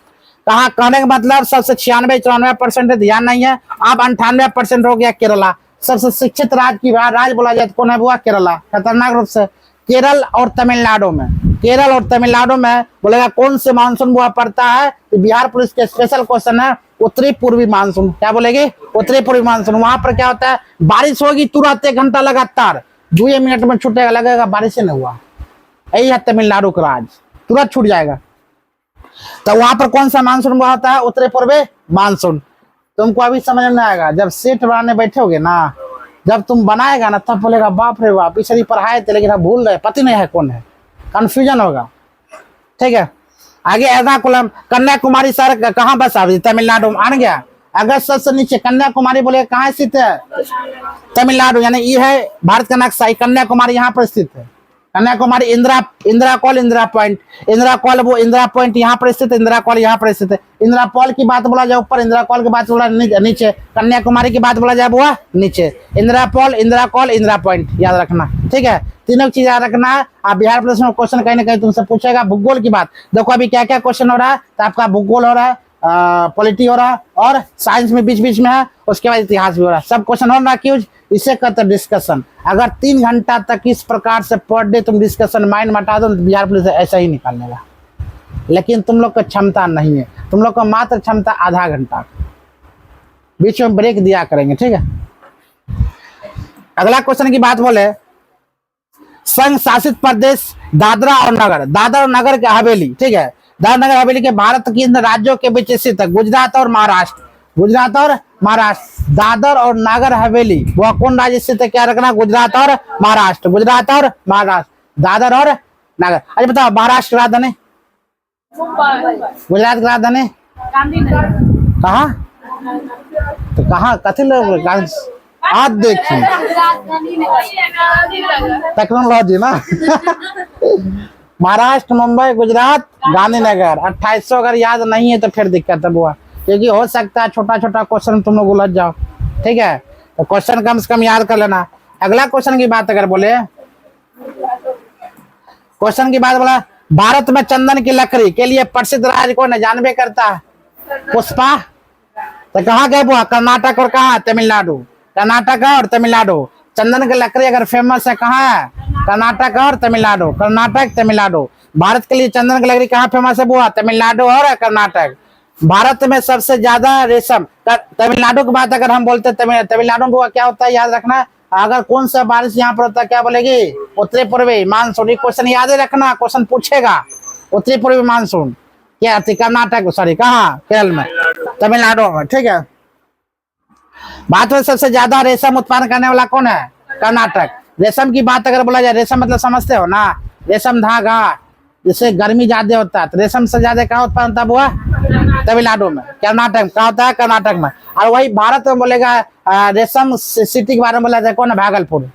कहा कहने का मतलब सबसे 96-94% ध्यान नहीं है, अब 98% हो गया केरला। सबसे शिक्षित राज्य की राज्य बोला जाए तो कौन है बुआ? केरला। खतरनाक रूप से केरल और तमिलनाडु में, केरल और तमिलनाडु में बोलेगा कौन से मानसून बुआ पड़ता है? तो बिहार पुलिस के स्पेशल क्वेश्चन है, उत्तरी पूर्वी मानसून। क्या बोलेगी? उत्तरी पूर्वी मानसून। वहां पर क्या होता है? बारिश होगी तुरंत 1 घंटा लगातार, 2 मिनट में छूटेगा, लगेगा बारिश नहीं हुआ। यही है तमिलनाडु का राज्य, तुरंत छूट जाएगा। तो वहां पर कौन सा मानसून हुआ होता है? उत्तरी पूर्वी मानसून। तुमको अभी समझ में आएगा जब सेट बनाने बैठोगे ना, जब तुम बनाएगा ना तब बोलेगा बाप रे बाप, पिछली पढ़ाए थे लेकिन भूल रहे, पति नहीं है कौन है, कंफ्यूजन होगा। ठीक है, आगे एर्नाकुलम, कन्याकुमारी शहर कहाँ बसा? तमिलनाडु में। आन गया। अगर सबसे नीचे कन्याकुमारी बोले कहाँ स्थित है? तमिलनाडु। यानी ये है भारत का नक्शा, कन्याकुमारी यहाँ पर स्थित है। Kanyakumari Indira Indira call Indira point, Indira call वो इंदिरा पॉइंट यहाँ पर स्थित है, इंदिरा कॉल यहाँ पर स्थित है। इंदिरा कॉल की बात बोला जाए ऊपर, इंदिरा कॉल की बात बोला नीचे, कन्याकुमारी की बात बोला जाए वो नीचे। इंदिरा कॉल इंदिरा पॉइंट याद रखना, ठीक है। तीनों चीज याद रखना है। आप बिहार पुलिस में क्वेश्चन कहीं ना कहीं तुमसे पूछेगा भूगोल की बात। देखो अभी क्या क्या क्वेश्चन हो रहा है, तो आपका भूगोल हो रहा है, पॉलिटी हो रहा है, और साइंस में बीच बीच में है, उसके बाद इतिहास भी हो रहा है। सब क्वेश्चन हो रहा है, इसे कहते हैं डिस्कशन। अगर 3 घंटा तक इस प्रकार से पर डे तुम डिस्कशन माइंड में हटा दो तो बिहार पुलिस ऐसा ही निकाल लेगा। लेकिन तुम लोग का क्षमता नहीं है, तुम लोग का मात्र क्षमता आधा घंटा, बीच में ब्रेक दिया करेंगे, ठीक है। अगला क्वेश्चन की बात बोले, संघ शासित प्रदेश दादरा और नगर के हवेली, ठीक है। दादरा नगर हवेली के भारत के इन राज्यों के बीच स्थित है, गुजरात और महाराष्ट्र। दादर और नगर हवेली वह कौन राज्य स्थित है, क्या रखना, गुजरात और महाराष्ट्र। दादर और नगर। अच्छा बताओ, महाराष्ट्र की राजधानी, गुजरात की राजधानी कहाँ, तो कहाँ कथी लोग आज देखिए टेक्नोलॉजी ना महाराष्ट्र, मुंबई, गुजरात, गांधीनगर। 2800 अगर याद नहीं है तो फिर दिक्कत है बुआ, क्योंकि हो सकता है छोटा छोटा क्वेश्चन तुम लोग उलझ जाओ, ठीक है। तो क्वेश्चन कम से कम याद कर लेना। अगला क्वेश्चन की बात अगर बोले, क्वेश्चन की बात बोला, भारत में चंदन की लकड़ी के लिए प्रसिद्ध राज्य कौन है, जानबे करता है, पुष्पा। तो कहाँ गए बुआ, कर्नाटक और कहाँ, तमिलनाडु। कर्नाटक और तमिलनाडु। चंदन की लकड़ी अगर फेमस है कहाँ है, कर्नाटक और तमिलनाडु। तमिलनाडु। भारत के लिए चंदन की लकड़ी कहाँ फेमस है बुआ, तमिलनाडु और कर्नाटक। भारत में सबसे ज्यादा रेशम, तमिलनाडु की बात अगर हम बोलते हैं, तमिलनाडु में क्या होता है याद रखना। अगर कौन सा बारिश यहाँ पर होता है, क्या बोलेगी, उत्तरी पूर्वी मानसून। क्वेश्चन याद रखना, क्वेश्चन पूछेगा उत्तरी पूर्वी मानसून क्या, कर्नाटक, सॉरी कहाँ, केरल में, तमिलनाडु में, ठीक है। भारत में सबसे ज्यादा रेशम उत्पादन करने वाला कौन है, कर्नाटक। रेशम की बात अगर बोला जाए, रेशम मतलब समझते हो ना, रेशम धागा, जिससे गर्मी ज्यादा होता है, तो रेशम से ज्यादा कहाँ उत्पादन होता हुआ, तमिलनाडु में। कर्नाटक कहाँ होता है, कर्नाटक में। और वही भारत में बोलेगा, रेशम सिटी के बारे में बोला जाए कौन है, भागलपुर।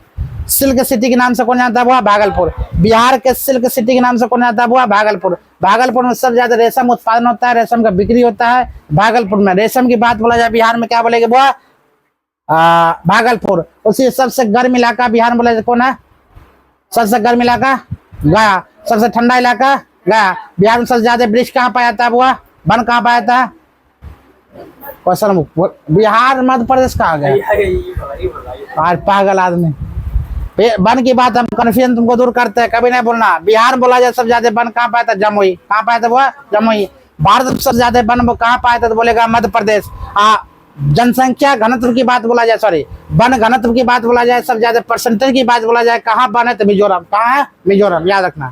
सिल्क सिटी के नाम से कौन जानता हुआ, भागलपुर। बिहार के सिल्क सिटी के नाम से कौन जानता हुआ, भागलपुर। भागलपुर में सबसे ज्यादा रेशम उत्पादन होता है, रेशम का बिक्री होता है भागलपुर में। रेशम की बात बोला जाए बिहार में क्या बोलेगे बुआ, भागलपुर। उसी सबसे गर्म इलाका बिहार में बोला जाए कौन है, सबसे गर्म इलाका गया। सबसे ठंडा इलाका गया। बिहार में सबसे ज्यादा वृक्ष कहाँ पाया जाता है बुआ, वन कहाँ पाया जाता है, क्वेश्चन बिहार मध्य प्रदेश कहाँ गया, और पागल आदमी। वन की बात हम कन्फ्यूजन तुमको दूर करते हैं, कभी नहीं बोलना। बिहार में बोला जाए सबसे ज्यादा वन कहाँ पाया था, जमुई। कहाँ पाया था बुआ, जमुई। भारत में सबसे ज्यादा वन कहाँ पाया था, तो बोलेगा मध्य प्रदेश। जनसंख्या घनत्व की बात बोला जाए, सॉरी वन घनत्व की बात बोला जाए, सबसे ज्यादा परसेंटेज की बात बोला जाए, कहाँ वन है, तो मिजोरम। कहाँ है, मिजोरम, याद रखना।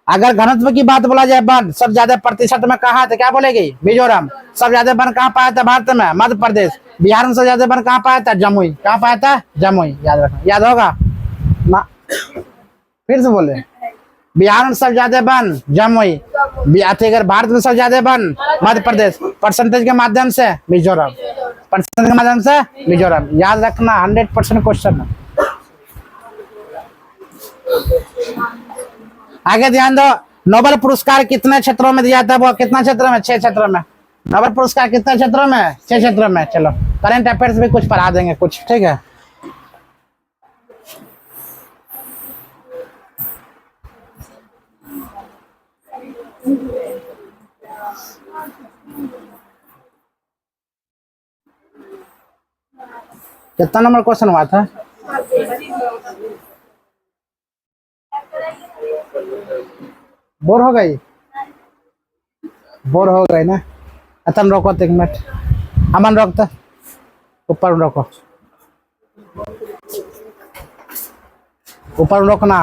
अगर घनत्व की बात बोला जाए, वन सबसे ज्यादा प्रतिशत में कहा, तो क्या बोलेगी, मिजोरम। सबसे ज्यादा वन कहाँ पाया था भारत में, मध्य प्रदेश। बिहार में सबसे ज्यादा वन कहाँ पाया था, जमुई। कहाँ पाया था, जमुई, याद रखना, याद होगा ना। फिर से बोले, बिहार में सबसे ज्यादा वन जमुई, अगर भारत में सबसे ज्यादा वन मध्य प्रदेश, परसेंटेज के माध्यम से मिजोरम, परसेंटेज के माध्यम से मिजोरम, याद रखना। 100% क्वेश्चन है। आगे ध्यान दो, नोबेल पुरस्कार कितने क्षेत्रों में दिया था, वो कितना क्षेत्र में, 6 क्षेत्रों में। नोबेल पुरस्कार कितने क्षेत्रों में, 6 क्षेत्रों में। चलो करंट अफेयर्स भी कुछ पढ़ा देंगे कुछ, ठीक है। कितना नंबर क्वेश्चन हुआ था, बोर हो गई, बोर हो गई ना। अतन रोको 1 मिनट, अमन रोकता, ऊपर रोको, ऊपर रोकना।